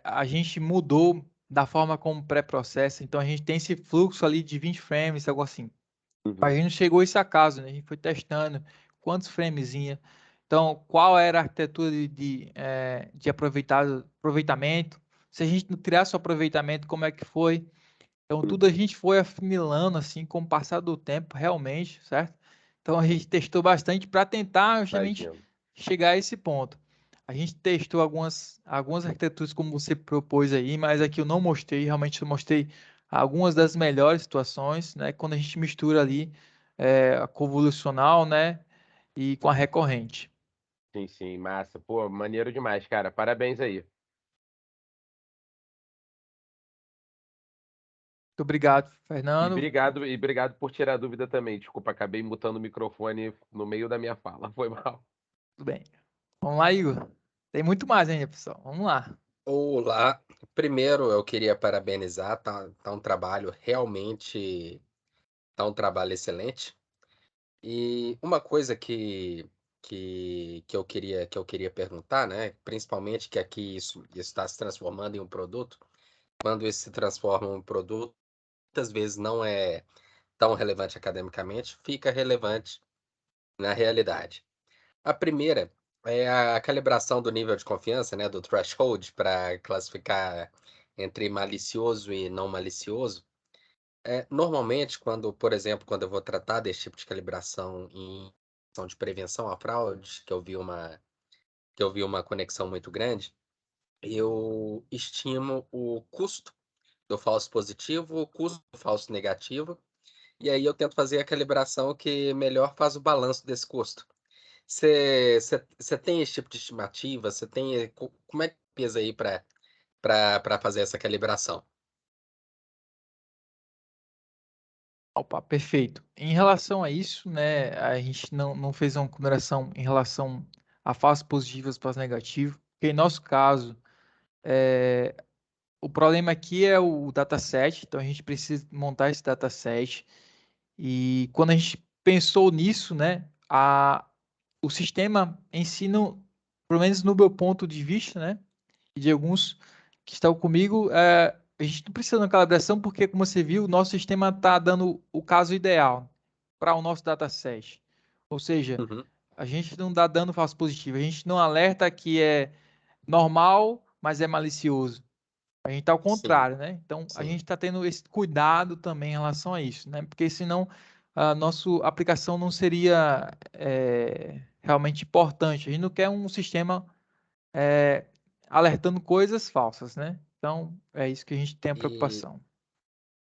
A gente mudou da forma como pré-processa, então a gente tem esse fluxo ali de 20 frames, algo assim. A gente não chegou a esse acaso, né? A gente foi testando quantos frames ia. Então, qual era a arquitetura de aproveitamento? Se a gente não tirasse o aproveitamento, como é que foi? Então, tudo a gente foi afunilando, assim, com o passar do tempo, realmente, certo? Então, a gente testou bastante para tentar justamente Imagino. chegar a esse ponto. A gente testou algumas arquiteturas como você propôs aí, mas aqui eu não mostrei, realmente eu mostrei algumas das melhores situações, né? Quando a gente mistura ali a convolucional, né? E com a recorrente. Sim, sim, massa. Pô, maneiro demais, cara. Parabéns aí. Muito obrigado, Fernando. E obrigado por tirar a dúvida também. Desculpa, acabei mutando o microfone no meio da minha fala. Foi mal. Tudo bem. Vamos lá, Igor. Tem muito mais ainda, pessoal. Vamos lá. Olá, primeiro eu queria parabenizar, tá um trabalho realmente, tá um trabalho excelente. E uma coisa que eu queria perguntar, né, principalmente que aqui isso está se transformando em um produto, quando isso se transforma em um produto, muitas vezes não é tão relevante academicamente, fica relevante na realidade. A primeira é a calibração do nível de confiança, né, do threshold, para classificar entre malicioso e não malicioso. Normalmente, quando, por exemplo, quando eu vou tratar desse tipo de calibração em questão de prevenção à fraude, que eu vi uma conexão muito grande, eu estimo o custo do falso positivo, o custo do falso negativo, e aí eu tento fazer a calibração que melhor faz o balanço desse custo. Você tem esse tipo de estimativa? Você tem como é que pesa aí para fazer essa calibração? Opa, perfeito. Em relação a isso, né, a gente não fez uma consideração em relação a falsos positivos para negativos, porque em nosso caso, o problema aqui é o dataset, então a gente precisa montar esse dataset, e quando a gente pensou nisso, né, o sistema em si, não, pelo menos no meu ponto de vista, né, e de alguns que estão comigo, a gente não precisa de uma calibração porque, como você viu, o nosso sistema está dando o caso ideal para o nosso dataset. Ou seja, Uhum, a gente não dá dano falso positivo, a gente não alerta que é normal, mas é malicioso. A gente está ao sim, contrário, né? Então, a sim. gente está tendo esse cuidado também em relação a isso, né? Porque senão a nossa aplicação não seria realmente importante. A gente não quer um sistema alertando coisas falsas, né? Então, é isso que a gente tem a E, preocupação.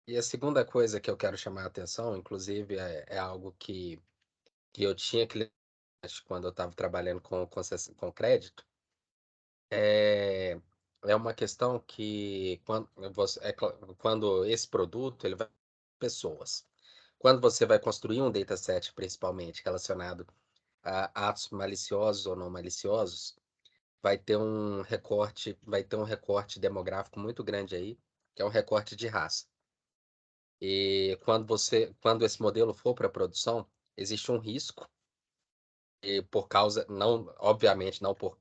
e a segunda coisa que eu quero chamar a atenção, inclusive, é algo que eu tinha que quando eu estava trabalhando com crédito, é, é uma questão que quando esse produto ele vai pessoas. Quando você vai construir um dataset, principalmente relacionado a atos maliciosos ou não maliciosos, vai ter um recorte demográfico muito grande aí, que é um recorte de raça. E quando esse modelo for para produção, existe um risco, e por causa, não, obviamente, não por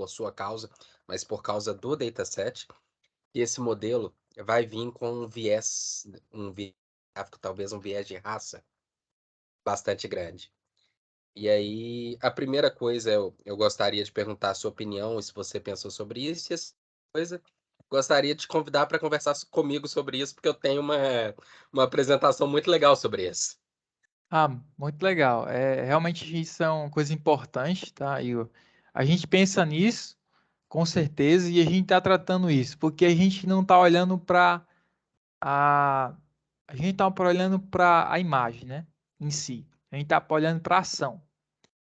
sua causa, mas por causa do dataset, e esse modelo vai vir com um viés gráfico, talvez um viés de raça bastante grande. E aí, a primeira coisa, eu gostaria de perguntar a sua opinião, e se você pensou sobre isso, e a segunda coisa, gostaria de te convidar para conversar comigo sobre isso, porque eu tenho uma apresentação muito legal sobre isso. Ah, muito legal. Realmente isso é uma coisa importante, tá, Igor? A gente pensa nisso, com certeza, e a gente está tratando isso, porque a gente não está olhando para a... A gente está olhando para a imagem, né, em si. A gente está olhando para a ação.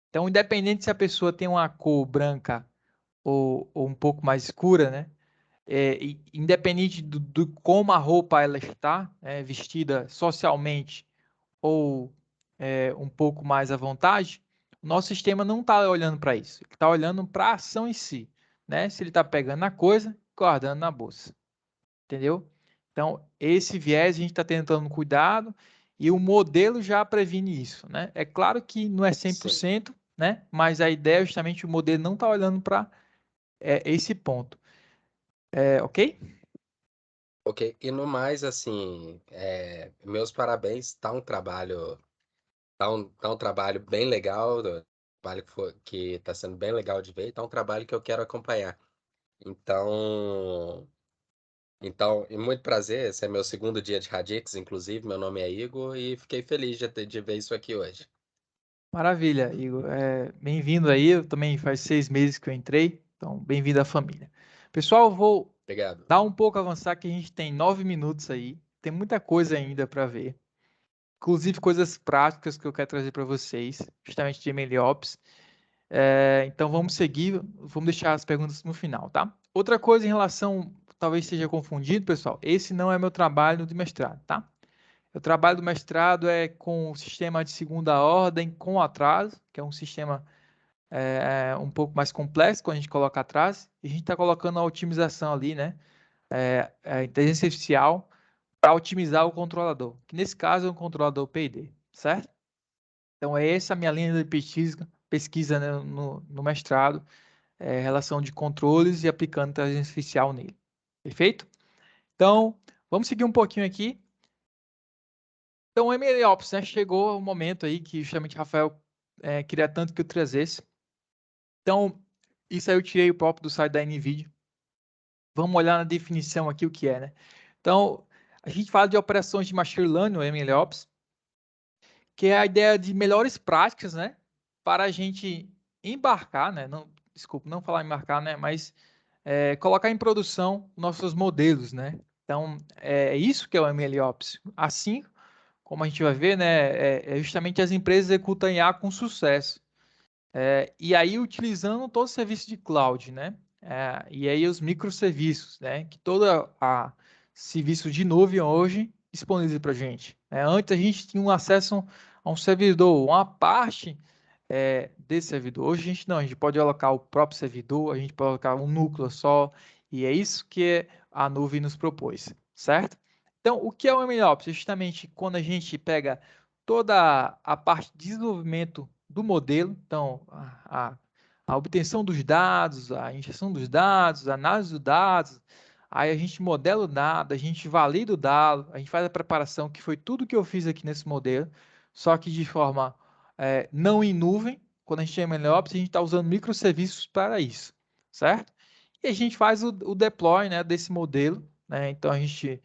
Então, independente se a pessoa tem uma cor branca ou um pouco mais escura, né, independente do como a roupa ela está, vestida socialmente ou um pouco mais à vontade, o nosso sistema não está olhando para isso. Ele está olhando para a ação em si, né? Se ele está pegando a coisa, guardando na bolsa, entendeu? Então, esse viés a gente está tentando cuidado e o modelo já previne isso, né? É claro que não é Sim. 100%, né? Mas a ideia é justamente o modelo não está olhando para esse ponto. Ok? Ok, e no mais, assim, meus parabéns, tá um trabalho bem legal, trabalho que tá sendo bem legal de ver, e tá um trabalho que eu quero acompanhar. Então, e muito prazer, esse é meu segundo dia de Radix, inclusive, meu nome é Igor, e fiquei feliz de ver isso aqui hoje. Maravilha, Igor. Bem-vindo aí. Eu também faz 6 meses que eu entrei, então bem-vindo à família. Pessoal, eu vou Obrigado. dar um pouco avançar que a gente tem 9 minutos aí. Tem muita coisa ainda para ver, inclusive coisas práticas que eu quero trazer para vocês, justamente de MLOps. Então vamos seguir, vamos deixar as perguntas no final, tá? Outra coisa em relação, talvez seja confundido, pessoal, esse não é meu trabalho de mestrado, tá? O trabalho do mestrado é com o sistema de segunda ordem com atraso, que é um sistema um pouco mais complexo quando a gente coloca atraso, e a gente está colocando a otimização ali, né? A inteligência artificial para otimizar o controlador, que nesse caso é um controlador PID, certo? Então, é essa a minha linha de pesquisa né, no mestrado, relação de controles e aplicando inteligência artificial nele. Perfeito? Então, vamos seguir um pouquinho aqui. Então, o MLOps, né, chegou o momento aí que justamente Rafael queria tanto que eu trazesse. Então, isso aí eu tirei o próprio do site da NVIDIA. Vamos olhar na definição aqui o que é, né? Então, a gente fala de operações de machine learning, ou MLOps, que é a ideia de melhores práticas, né? Para a gente embarcar, né? Não, desculpa, não falar embarcar, né? Mas colocar em produção nossos modelos, né? Então, é isso que é o MLOps. Assim, como a gente vai ver, né? Justamente as empresas executam IA com sucesso. E aí, utilizando todo o serviço de cloud, né? E aí, os microserviços, né? Que toda a serviço de nuvem hoje disponível para a gente. Antes, a gente tinha um acesso a um servidor, uma parte desse servidor. Hoje, a gente não, a gente pode alocar o próprio servidor, a gente pode alocar um núcleo só, e é isso que a nuvem nos propôs, certo? Então, o que é o MLOps? Justamente quando a gente pega toda a parte de desenvolvimento do modelo, então a obtenção dos dados, a injeção dos dados, a análise dos dados, aí a gente modela o dado, a gente valida o dado, a gente faz a preparação, que foi tudo que eu fiz aqui nesse modelo, só que de forma não em nuvem. Quando a gente tem MLOps, a gente está usando microserviços para isso, certo? E a gente faz o deploy, né, desse modelo, né? Então a gente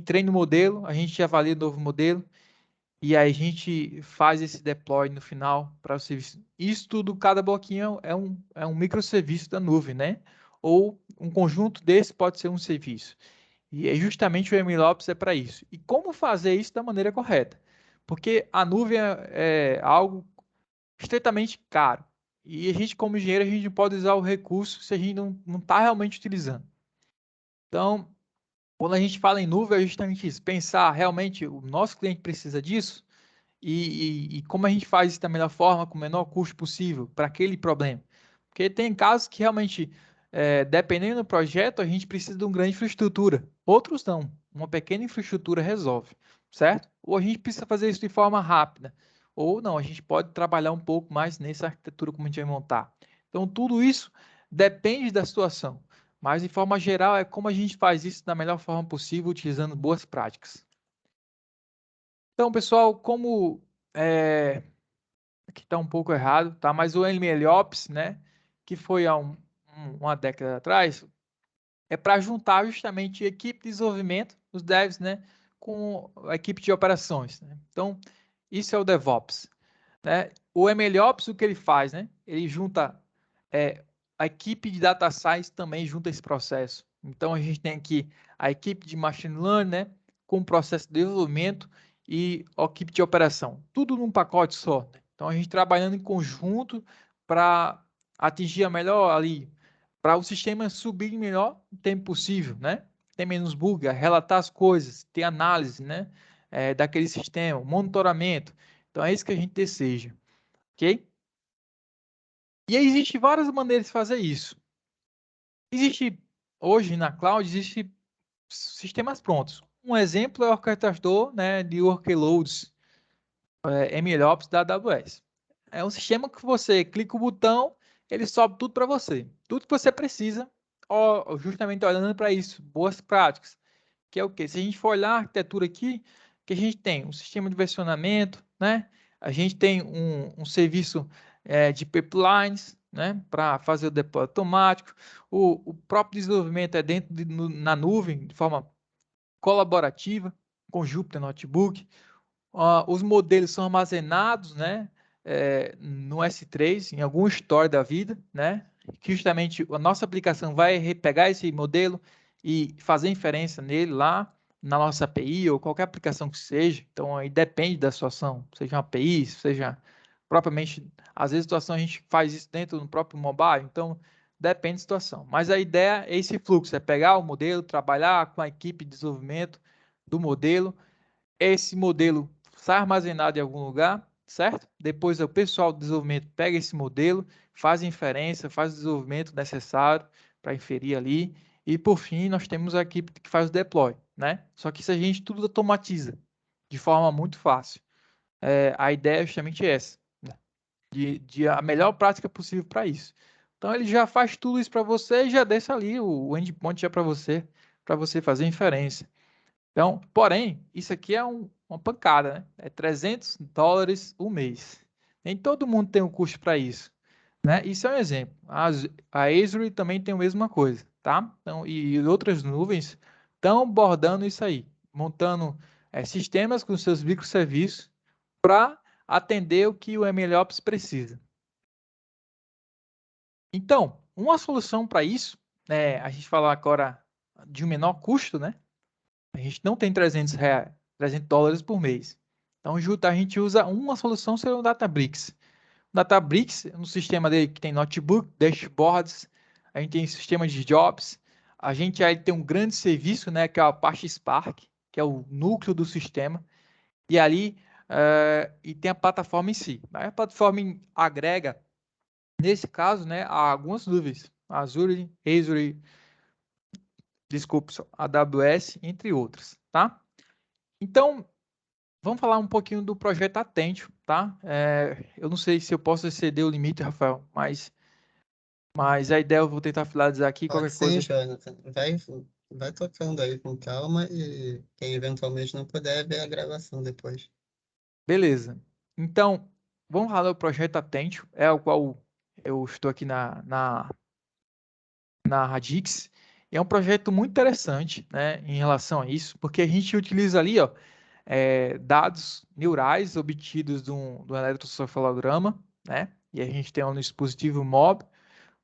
treina o modelo, a gente avalia o novo modelo, e aí a gente faz esse deploy no final para o serviço. Isso tudo, cada bloquinho é um microserviço da nuvem, né? ou um conjunto desse pode ser um serviço. E é justamente o MLOps é para isso. E como fazer isso da maneira correta? Porque a nuvem é algo estritamente caro. E a gente, como engenheiro, a gente não pode usar o recurso se a gente não está realmente utilizando. Então, quando a gente fala em nuvem, é justamente isso. Pensar realmente o nosso cliente precisa disso e como a gente faz isso da melhor forma, com o menor custo possível para aquele problema. Porque tem casos que realmente, dependendo do projeto, a gente precisa de uma grande infraestrutura. Outros não. Uma pequena infraestrutura resolve, certo? Ou a gente precisa fazer isso de forma rápida. Ou não, a gente pode trabalhar um pouco mais nessa arquitetura como a gente vai montar. Então, tudo isso depende da situação. Mas, de forma geral, é como a gente faz isso da melhor forma possível, utilizando boas práticas. Então, pessoal, como aqui está um pouco errado, tá? Mas o MLOps, né, que foi há uma década atrás, é para juntar justamente a equipe de desenvolvimento, os devs, né, com a equipe de operações, né? Então, isso é o DevOps, né? O MLOps, o que ele faz, né? Ele junta a equipe de Data Science também junta esse processo. Então, a gente tem aqui a equipe de Machine Learning, né, com o processo de desenvolvimento e a equipe de operação. Tudo num pacote só, né? Então, a gente trabalhando em conjunto para atingir a melhor ali, para o sistema subir melhor no tempo possível, né? Ter menos bug, relatar as coisas, ter análise, né? Daquele sistema, monitoramento. Então, é isso que a gente deseja, ok? E aí existem várias maneiras de fazer isso. Existe, hoje na cloud, existem sistemas prontos. Um exemplo é o orquestrador, né, de workloads, MLOps da AWS. É um sistema que você clica o botão, ele sobe tudo para você. Tudo que você precisa, justamente olhando para isso, boas práticas. Que é o quê? Se a gente for olhar a arquitetura aqui, que a gente tem um sistema de versionamento, né? A gente tem um serviço de pipelines, né? Para fazer o deploy automático. O próprio desenvolvimento é dentro na nuvem, de forma colaborativa, com Jupyter Notebook. Os modelos são armazenados, né, no S3, em algum store da vida, né, que justamente a nossa aplicação vai pegar esse modelo e fazer inferência nele lá na nossa API ou qualquer aplicação que seja. Então, aí depende da situação, seja uma API, seja propriamente, às vezes a situação a gente faz isso dentro do próprio mobile, então depende da situação. Mas a ideia é esse fluxo, é pegar o modelo, trabalhar com a equipe de desenvolvimento do modelo, esse modelo sai armazenado em algum lugar, certo? Depois o pessoal do desenvolvimento pega esse modelo, faz a inferência, faz o desenvolvimento necessário para inferir ali, e por fim nós temos a equipe que faz o deploy, né? Só que isso a gente tudo automatiza de forma muito fácil. A ideia é justamente essa, né? de a melhor prática possível para isso. Então ele já faz tudo isso para você e já deixa ali o endpoint já para você fazer inferência. Então, porém, isso aqui é uma pancada, né? É $300 o mês. Nem todo mundo tem um custo para isso, né? Isso é um exemplo. A Azure também tem a mesma coisa, tá? Então, e outras nuvens estão abordando isso aí, montando sistemas com seus microserviços para atender o que o MLOps precisa. Então, uma solução para isso, a gente falar agora de um menor custo, né? A gente não tem $300 por mês. Então, a gente usa uma solução, seria o Databricks. O Databricks é um sistema dele que tem notebook, dashboards, a gente tem sistema de jobs, a gente aí tem um grande serviço, né, que é a parte Spark, que é o núcleo do sistema, e ali e tem a plataforma em si. A plataforma agrega, nesse caso, né, algumas nuvens, Azure, AWS, entre outras, tá? Então, vamos falar um pouquinho do projeto Atentio, tá? Eu não sei se eu posso exceder o limite, Rafael, mas a ideia eu vou tentar finalizar aqui, Pode qualquer sim, coisa. Jonathan. Vai tocando aí com calma e quem eventualmente não puder ver a gravação depois. Beleza. Então, vamos falar do projeto Atentio, o qual eu estou aqui na Radix. E é um projeto muito interessante, né, em relação a isso, porque a gente utiliza ali, ó, dados neurais obtidos do eletroencefalograma, né? E a gente tem um dispositivo MOB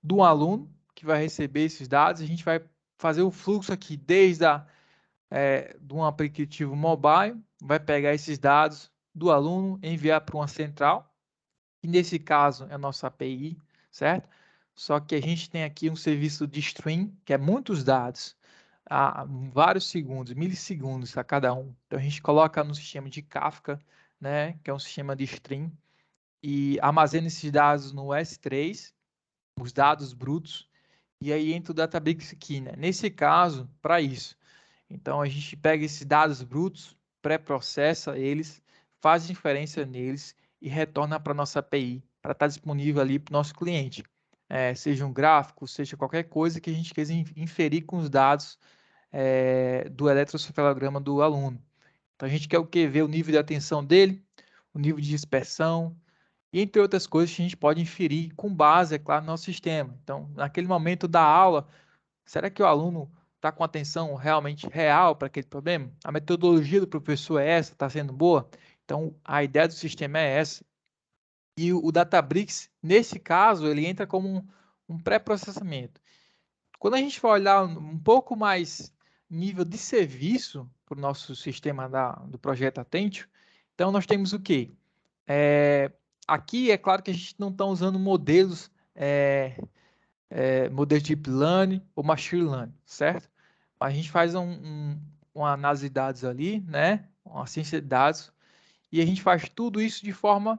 do aluno, que vai receber esses dados, a gente vai fazer o fluxo aqui desde de um aplicativo mobile, vai pegar esses dados do aluno, enviar para uma central, que nesse caso é a nossa API, certo? Só que a gente tem aqui um serviço de stream, que é muitos dados, a vários segundos, milissegundos a cada um. Então a gente coloca no sistema de Kafka, né, que é um sistema de stream, e armazena esses dados no S3, os dados brutos, e aí entra o Databricks aqui, né? Nesse caso, para isso. Então a gente pega esses dados brutos, pré-processa eles, faz inferência neles e retorna para a nossa API, para estar disponível ali para o nosso cliente. Seja um gráfico, seja qualquer coisa que a gente queira inferir com os dados do eletroencefalograma do aluno. Então a gente quer o quê? Ver o nível de atenção dele, o nível de dispersão, e entre outras coisas que a gente pode inferir com base, é claro, no nosso sistema. Então, naquele momento da aula, será que o aluno está com atenção realmente real para aquele problema? A metodologia do professor é essa, está sendo boa? Então, a ideia do sistema é essa. E o Databricks, nesse caso, ele entra como um pré-processamento. Quando a gente for olhar um pouco mais nível de serviço para o nosso sistema do projeto Atentio, então nós temos o quê? Aqui é claro que a gente não está usando modelos modelo de Deep Learning ou Machine Learning, certo? A gente faz uma análise de dados ali, né? Uma ciência de dados, e a gente faz tudo isso de forma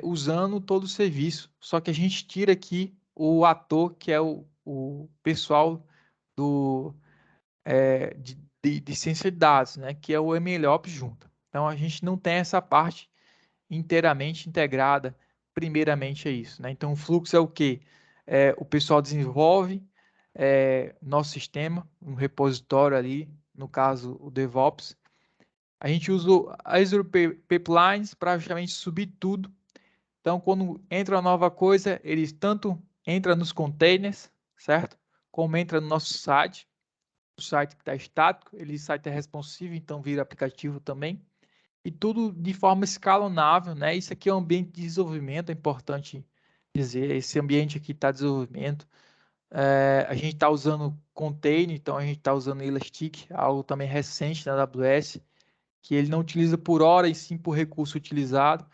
usando todo o serviço, só que a gente tira aqui o ator, que é o pessoal de ciência de dados, né? Que é o MLOps junto. Então, a gente não tem essa parte inteiramente integrada, primeiramente é isso, né? Então, o fluxo é o quê? O pessoal desenvolve nosso sistema, um repositório ali, no caso, o DevOps. A gente usa o Azure Pipelines para justamente subir tudo. Então, quando entra uma nova coisa, eles tanto entra nos containers, certo? Como entra no nosso site. O site que está estático, o site é responsivo, então vira aplicativo também. E tudo de forma escalonável, né? Isso aqui é um ambiente de desenvolvimento, é importante dizer. Esse ambiente aqui está de desenvolvimento. A gente está usando container, então a gente está usando Elastic, algo também recente na AWS, que ele não utiliza por hora e sim por recurso utilizado.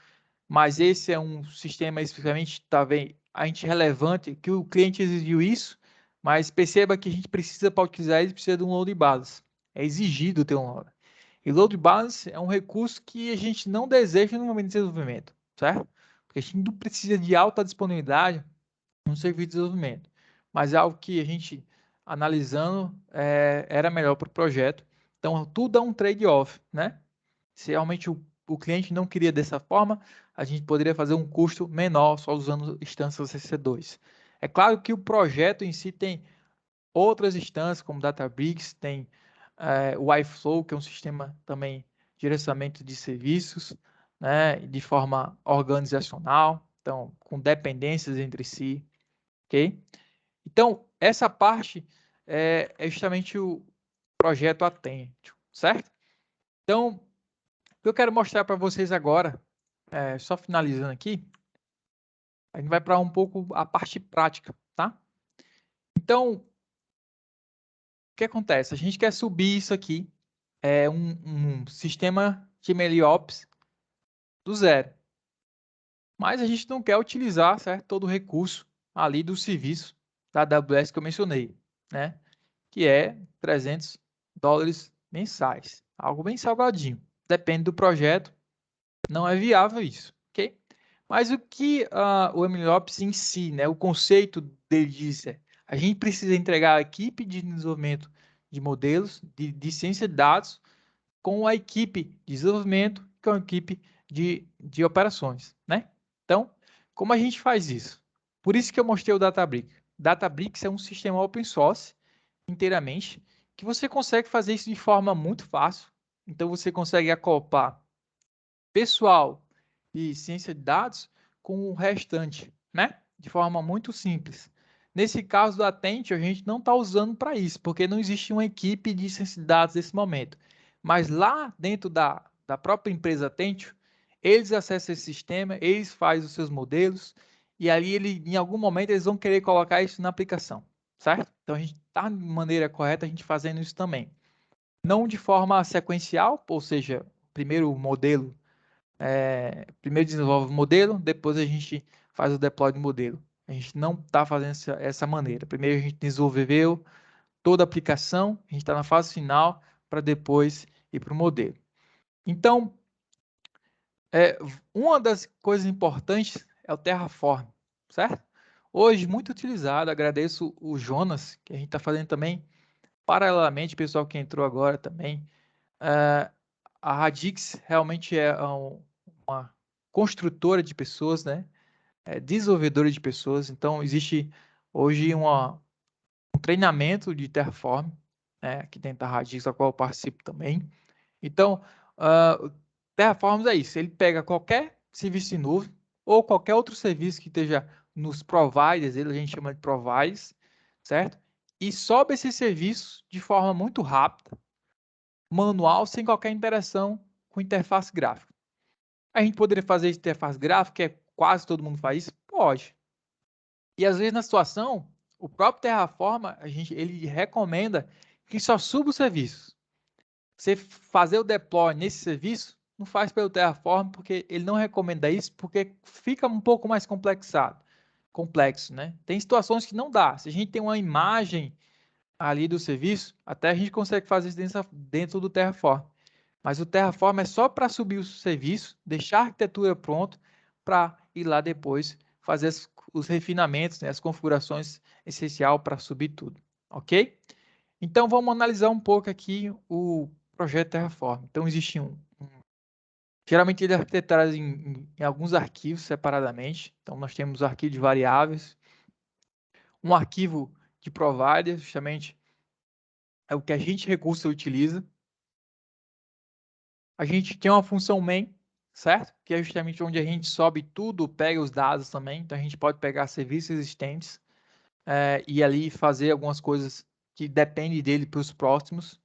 Mas esse é um sistema especificamente, tá bem, a gente relevante, que o cliente exigiu isso, mas perceba que a gente precisa, para utilizar ele, precisa de um load balance. É exigido ter um load. E load balance é um recurso que a gente não deseja no momento de desenvolvimento, certo? Porque a gente não precisa de alta disponibilidade no serviço de desenvolvimento, mas é algo que a gente, analisando, era melhor para o projeto. Então, tudo é um trade-off, né? Se realmente o cliente não queria dessa forma, a gente poderia fazer um custo menor só usando instâncias EC2. É claro que o projeto em si tem outras instâncias, como Databricks, tem o iFlow, que é um sistema também de gerenciamento de serviços, né, de forma organizacional, então com dependências entre si, ok? Então, essa parte é justamente o projeto Atentio, certo? Então, o que eu quero mostrar para vocês agora, só finalizando aqui, a gente vai para um pouco a parte prática, tá? Então, o que acontece? A gente quer subir isso aqui, um sistema de MLOps do zero. Mas a gente não quer utilizar, certo, todo o recurso ali do serviço da AWS que eu mencionei, né? Que é $300 mensais. Algo bem salgadinho. Depende do projeto, não é viável isso, ok? Mas o que o MLOps em si, né, o conceito dele diz a gente precisa entregar a equipe de desenvolvimento de modelos de ciência de dados com a equipe de desenvolvimento, com a equipe de operações, né? Então, como a gente faz isso? Por isso que eu mostrei o Databricks. Databricks é um sistema open source inteiramente, que você consegue fazer isso de forma muito fácil. Então, você consegue acoplar pessoal e ciência de dados com o restante, né? De forma muito simples. Nesse caso do Atentio, a gente não está usando para isso, porque não existe uma equipe de ciência de dados nesse momento. Mas lá dentro da própria empresa Atentio, eles acessam esse sistema, eles fazem os seus modelos, e ali, em algum momento, eles vão querer colocar isso na aplicação. certo? Então, a gente está de maneira correta a gente fazendo isso também. Não de forma sequencial, ou seja, primeiro o modelo, primeiro desenvolve o modelo, depois a gente faz o deploy do modelo. A gente não está fazendo essa maneira. Primeiro a gente desenvolveu toda a aplicação, a gente está na fase final para depois ir para o modelo. Então, uma das coisas importantes é o Terraform, certo? Hoje, muito utilizado, agradeço o Jonas, que a gente está fazendo também, paralelamente, pessoal que entrou agora também. A Radix realmente é uma construtora de pessoas, né? Desenvolvedora de pessoas. Então, existe hoje um treinamento de Terraform, né? Aqui dentro da Radix, a qual eu participo também. Então, o Terraform é isso. Ele pega qualquer serviço de nuvem ou qualquer outro serviço que esteja nos providers, a gente chama de providers, certo? E sobe esse serviço de forma muito rápida, manual, sem qualquer interação com interface gráfica. A gente poderia fazer interface gráfica, quase todo mundo faz isso? Pode. E às vezes na situação, o próprio Terraform, ele recomenda que só suba os serviços. Você fazer o deploy nesse serviço, não faz pelo Terraform, porque ele não recomenda isso, porque fica um pouco mais complexo, né? Tem situações que não dá. Se a gente tem uma imagem ali do serviço, até a gente consegue fazer isso dentro do Terraform. Mas o Terraform é só para subir o serviço, deixar a arquitetura pronta, para ir lá depois fazer os refinamentos, né, as configurações essenciais para subir tudo, ok? Então, vamos analisar um pouco aqui o projeto Terraform. Então, existe geralmente ele é arquitetado em alguns arquivos separadamente. Então, nós temos o arquivo de variáveis, um arquivo de provider, justamente é o que a gente recurso utiliza. A gente tem uma função main, certo? Que é justamente onde a gente sobe tudo, pega os dados também. Então, a gente pode pegar serviços existentes e ali fazer algumas coisas que dependem dele para os próximos.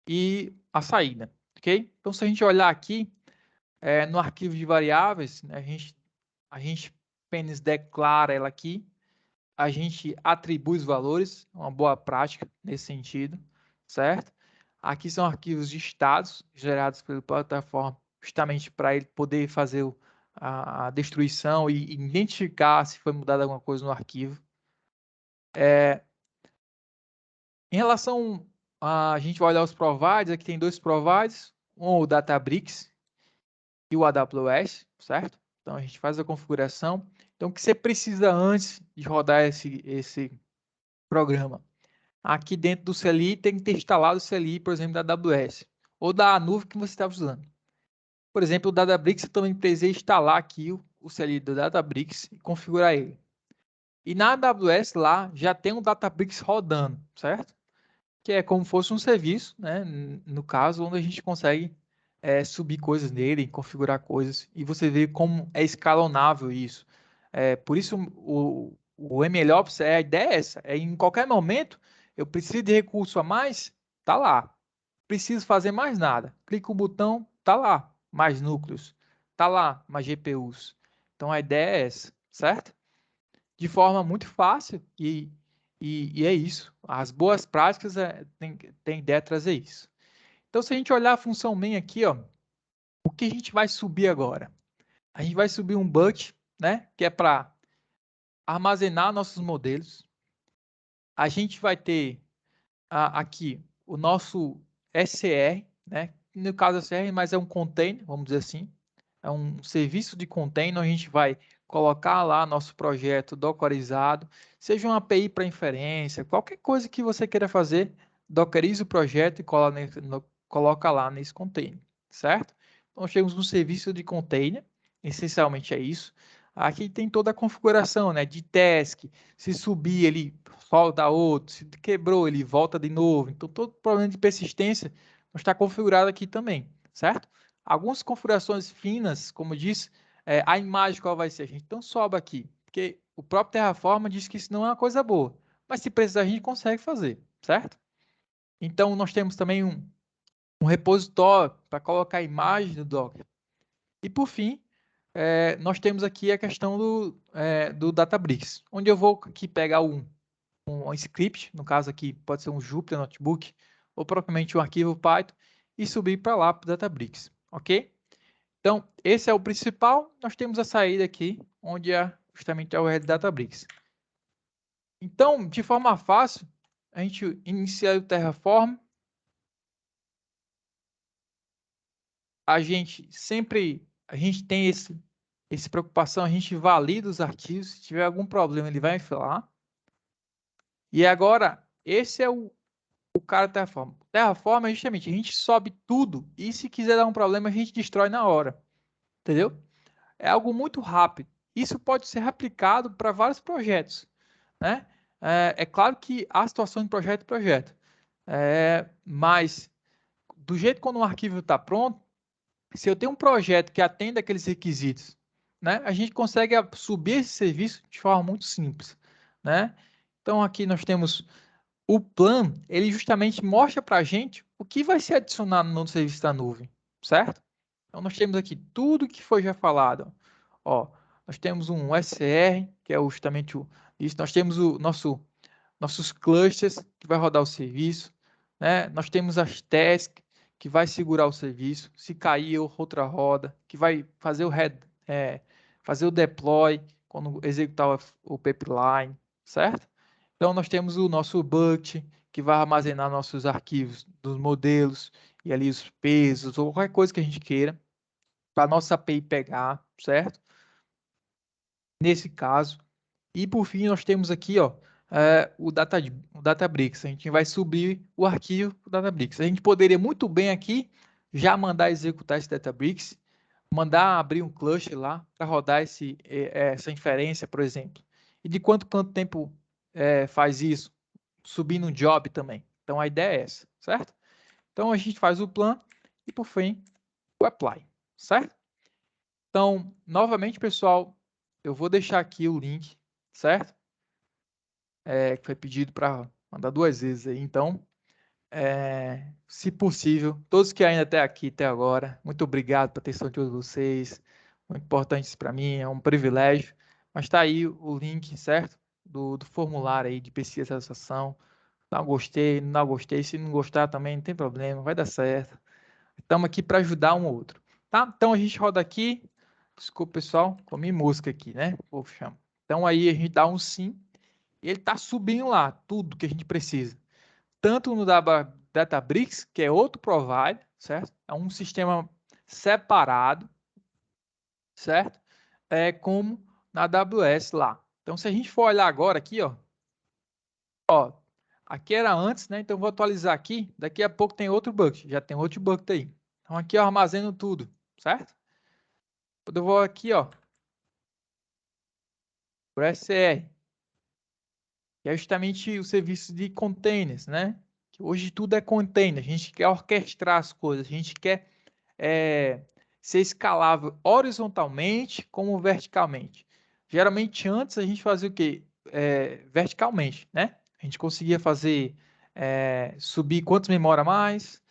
E a saída, ok? Então, se a gente olhar aqui, no arquivo de variáveis, né, a gente apenas declara ela aqui, a gente atribui os valores, uma boa prática nesse sentido, certo? Aqui são arquivos de estados gerados pela plataforma, justamente para ele poder fazer a destruição e identificar se foi mudada alguma coisa no arquivo. Em relação a gente vai olhar os providers, aqui tem dois providers, o Databricks e o AWS, certo? Então a gente faz a configuração. Então o que você precisa antes de rodar esse programa? Aqui dentro do CLI tem que ter instalado o CLI, por exemplo, da AWS ou da nuvem que você está usando. Por exemplo, o Databricks, eu também precisei instalar aqui o CLI do Databricks e configurar ele. E na AWS lá já tem um Databricks rodando, certo? Que é como fosse um serviço, né? No caso, onde a gente consegue subir coisas nele, configurar coisas, e você vê como é escalonável isso. Por isso, o MLOps, a ideia é essa, em qualquer momento, eu preciso de recurso a mais, tá lá. Preciso fazer mais nada. Clica o botão, tá lá, mais núcleos, tá lá, mais GPUs. Então, a ideia é essa, certo? De forma muito fácil e é isso. As boas práticas tem ideia de trazer isso. Então, se a gente olhar a função main aqui, ó, o que a gente vai subir agora? A gente vai subir um bucket, né, que é para armazenar nossos modelos. A gente vai ter aqui o nosso SCR, né, no caso SCR, mas é um container, vamos dizer assim. É um serviço de container, a gente vai colocar lá nosso projeto dockerizado, seja uma API para inferência, qualquer coisa que você queira fazer, dockeriza o projeto e coloca lá nesse container, certo? Então, chegamos no serviço de container, essencialmente é isso. Aqui tem toda a configuração, né, de task, se subir ele solta outro, se quebrou ele volta de novo. Então, todo problema de persistência está configurado aqui também, certo? Algumas configurações finas, como eu disse, a imagem qual vai ser? A gente então sobe aqui, porque o próprio Terraform diz que isso não é uma coisa boa, mas se precisar a gente consegue fazer, certo? Então nós temos também um repositório para colocar a imagem do Docker. E por fim, nós temos aqui a questão do Databricks, onde eu vou aqui pegar um script, no caso aqui pode ser um Jupyter Notebook, ou propriamente um arquivo Python, e subir para lá para o Databricks, ok? Então, esse é o principal. Nós temos a saída aqui, onde é justamente a URL Databricks. Então, de forma fácil, a gente inicia o Terraform. A gente tem essa preocupação, a gente valida os arquivos. Se tiver algum problema, ele vai falar. E agora, esse é o cara do Terraform. Terraform é justamente, a gente sobe tudo e se quiser dar um problema, a gente destrói na hora. Entendeu? É algo muito rápido. Isso pode ser replicado para vários projetos, né? É claro que há situação de projeto a projeto. Mas, do jeito quando um arquivo está pronto, se eu tenho um projeto que atende aqueles requisitos, né? A gente consegue subir esse serviço de forma muito simples, né? Então, aqui nós temos o plano, ele justamente mostra para a gente o que vai ser adicionado no serviço da nuvem, certo? Então, nós temos aqui tudo que foi já falado. Ó, nós temos um SR, que é justamente isso. Nós temos nossos clusters, que vai rodar o serviço. Né? Nós temos as tasks, que vai segurar o serviço. Se cair, outra roda, que vai fazer fazer o deploy, quando executar o pipeline, certo? Então, nós temos o nosso bucket, que vai armazenar nossos arquivos dos modelos, e ali os pesos, ou qualquer coisa que a gente queira, para a nossa API pegar, certo? Nesse caso. E por fim, nós temos aqui o Databricks. A gente vai subir o arquivo do Databricks. A gente poderia muito bem aqui já mandar executar esse Databricks, mandar abrir um cluster lá para rodar essa inferência, por exemplo. E de quanto tempo faz isso? Subir no job também. Então a ideia é essa, certo? Então a gente faz o plan e por fim o apply, certo? Então, novamente, pessoal, eu vou deixar aqui o link, certo? Que foi pedido para mandar 2 vezes aí. Então, se possível, todos que ainda estão aqui até agora, muito obrigado pela atenção de todos vocês. Muito importante isso para mim, é um privilégio. Mas está aí o link, certo? Do formulário aí de pesquisa da associação. Não gostei, não gostei. Se não gostar também, não tem problema, vai dar certo. Estamos aqui para ajudar um ou outro. Tá? Então a gente roda aqui. Desculpa, pessoal, comi música aqui, né? Vou chamar. Então aí a gente dá um sim. E ele está subindo lá tudo que a gente precisa. Tanto no Databricks, que é outro provider, certo? É um sistema separado, certo? Como na AWS lá. Então, se a gente for olhar agora aqui, ó, aqui era antes, né? Então, vou atualizar aqui. Daqui a pouco tem outro bucket. Já tem outro bucket aí. Então, aqui eu armazeno tudo, certo? Quando eu vou aqui, ó, por SR, que é justamente o serviço de containers, né? Que hoje tudo é container. A gente quer orquestrar as coisas. A gente quer ser escalável horizontalmente como verticalmente. Geralmente antes a gente fazia o quê? Verticalmente, né? A gente conseguia fazer subir quanto memória mais,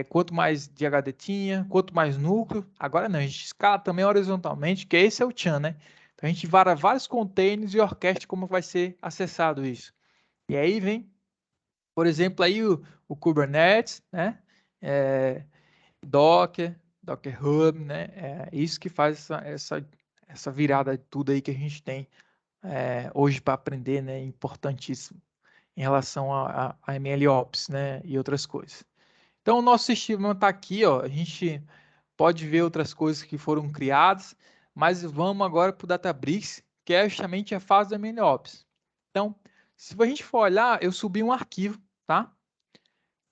quanto mais de HD tinha, quanto mais núcleo. Agora não, a gente escala também horizontalmente, que esse é o Chan, né? Então a gente vara vários containers e orquestra como vai ser acessado isso. E aí vem, por exemplo, aí o Kubernetes, né? Docker Hub, né? É isso que faz essa virada de tudo aí que a gente tem hoje para aprender, né? Importantíssimo em relação a MLOps, né? E outras coisas. Então, o nosso sistema está aqui, ó. A gente pode ver outras coisas que foram criadas, mas vamos agora para o Databricks, que é justamente a fase do MLOps. Então, se a gente for olhar, eu subi um arquivo, tá?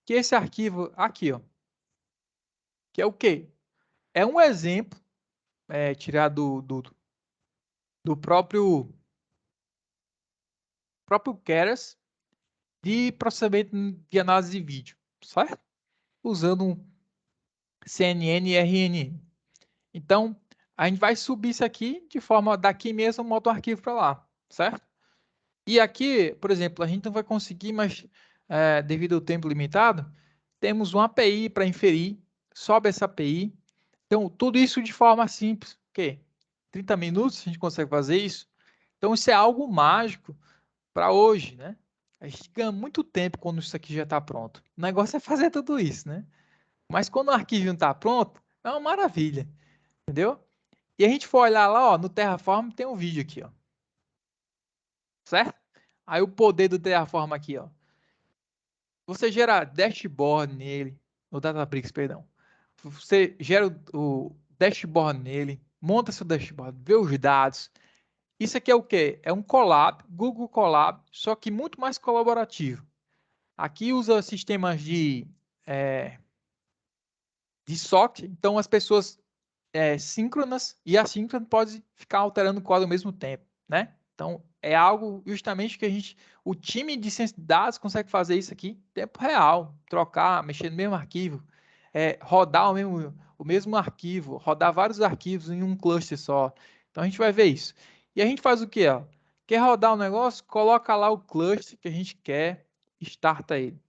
Que esse arquivo aqui, ó, que é o quê? É um exemplo tirado do próprio Keras de processamento de análise de vídeo, certo? Usando um CNN e RNN. Então, a gente vai subir isso aqui de forma daqui mesmo, monta um arquivo para lá, certo? E aqui, por exemplo, a gente não vai conseguir, mas devido ao tempo limitado, temos uma API para inferir, sobe essa API. Então, tudo isso de forma simples, o quê? 30 minutos a gente consegue fazer isso. Então, isso é algo mágico para hoje, né? A gente ganha muito tempo quando isso aqui já está pronto. O negócio é fazer tudo isso, né? Mas quando o arquivo não está pronto, é uma maravilha, entendeu? E a gente for olhar lá, ó, no Terraform tem um vídeo aqui, ó. Certo? Aí o poder do Terraform aqui, ó. Você gera dashboard nele, no Databricks, perdão. Você gera o dashboard nele, monta seu dashboard, vê os dados. Isso aqui é o quê? É um Colab, Google Colab, só que muito mais colaborativo. Aqui usa sistemas de SOC, então as pessoas síncronas e assíncronas podem ficar alterando o código ao mesmo tempo, né? Então, é algo justamente que o time de ciência de dados consegue fazer isso aqui em tempo real, trocar, mexer no mesmo arquivo, rodar o mesmo arquivo, rodar vários arquivos em um cluster só. Então, a gente vai ver isso. E a gente faz o quê? Ó? Quer rodar o negócio? Coloca lá o cluster que a gente quer, starta ele.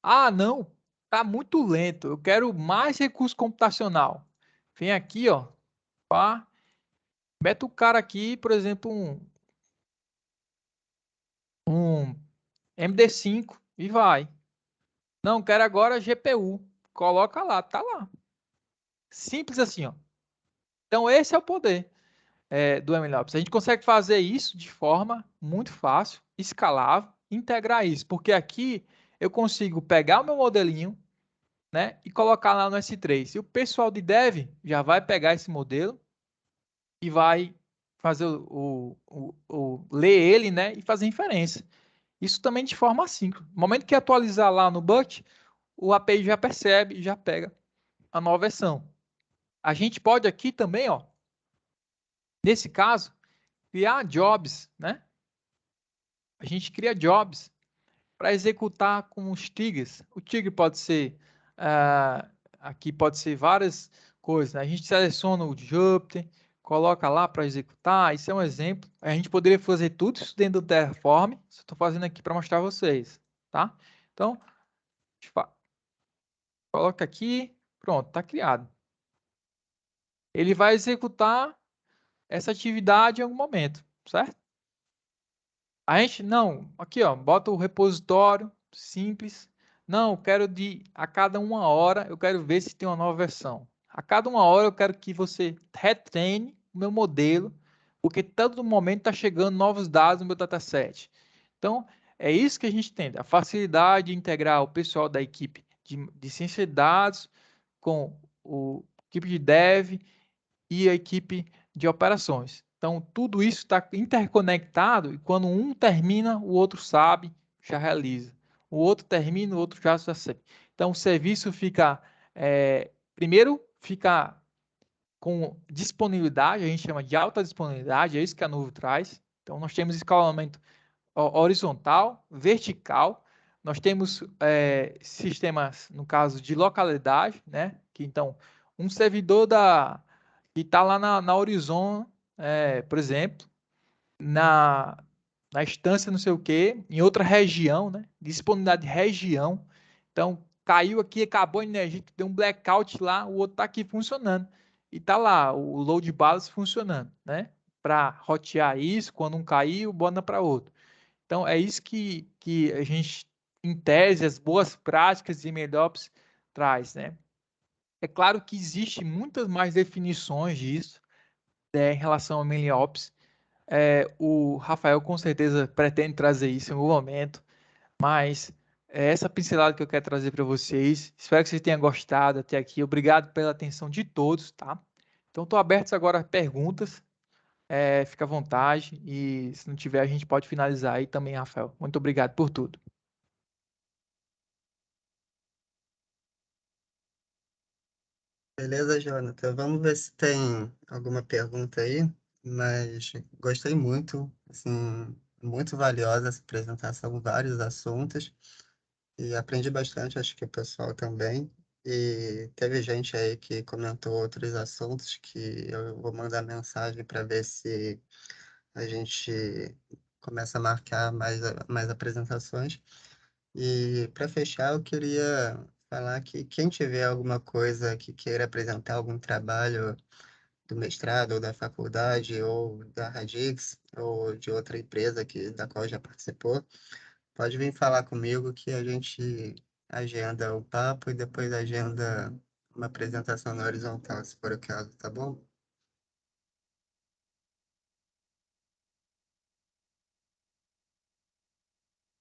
Ah, não, tá muito lento, eu quero mais recurso computacional. Vem aqui, ó, pá, mete o cara aqui, por exemplo, um MD5 e vai. Não, quero agora GPU. Coloca lá, tá lá. Simples assim, ó. Então, esse é o poder do MLOps. A gente consegue fazer isso de forma muito fácil, escalável, integrar isso. Porque aqui eu consigo pegar o meu modelinho, né, e colocar lá no S3. E o pessoal de dev já vai pegar esse modelo e vai fazer ler ele, né, e fazer inferência. Isso também de forma assíncrona. No momento que atualizar lá no Bucket, o API já percebe e já pega a nova versão. A gente pode aqui também, ó, nesse caso, criar jobs, né? A gente cria jobs para executar com os triggers. O trigger pode ser, aqui pode ser várias coisas, né? A gente seleciona o Jupyter, coloca lá para executar, isso é um exemplo. A gente poderia fazer tudo isso dentro do Terraform, estou fazendo aqui para mostrar a vocês, tá? Então, coloca aqui, pronto, está criado. Ele vai executar essa atividade em algum momento, certo? A gente, não, aqui ó, bota o repositório, simples. Não, eu quero a cada 1 hora, eu quero ver se tem uma nova versão. A cada 1 hora eu quero que você retreine o meu modelo, porque todo momento está chegando novos dados no meu dataset. Então, é isso que a gente tem, a facilidade de integrar o pessoal da equipe de ciência de dados com a equipe de dev e a equipe de operações. Então, tudo isso está interconectado e quando um termina, o outro sabe, já realiza. O outro termina, o outro já sabe. Então, o serviço fica, primeiro, fica com disponibilidade, a gente chama de alta disponibilidade, é isso que a Nuvo traz. Então, nós temos escalonamento horizontal, vertical, nós temos sistemas, no caso, de localidade, né? Que, então, um servidor que está lá na Horizon, por exemplo, na instância não sei o quê, em outra região, né? Disponibilidade de região. Então, caiu aqui, acabou a energia, deu um blackout lá, o outro está aqui funcionando. E está lá, o load balance funcionando, né? Para rotear isso, quando um cair, o bota para outro. Então, é isso que a gente, em tese, as boas práticas de MLOps traz, né? É claro que existe muitas mais definições disso, em relação ao MLOps. O Rafael com certeza pretende trazer isso em algum momento, mas é essa pincelada que eu quero trazer para vocês. Espero que vocês tenham gostado até aqui. Obrigado pela atenção de todos, tá? Então, estou aberto agora a perguntas. Fica à vontade e se não tiver, a gente pode finalizar aí também, Rafael. Muito obrigado por tudo. Beleza, Jonathan? Vamos ver se tem alguma pergunta aí, mas gostei muito, assim, muito valiosa essa apresentação, vários assuntos, e aprendi bastante, acho que o pessoal também. E teve gente aí que comentou outros assuntos que eu vou mandar mensagem para ver se a gente começa a marcar mais apresentações. E para fechar, eu queria falar que quem tiver alguma coisa que queira apresentar algum trabalho do mestrado ou da faculdade ou da Radix ou de outra empresa da qual já participou, pode vir falar comigo que a gente agenda o papo e depois agenda uma apresentação na horizontal, se for o caso, tá bom?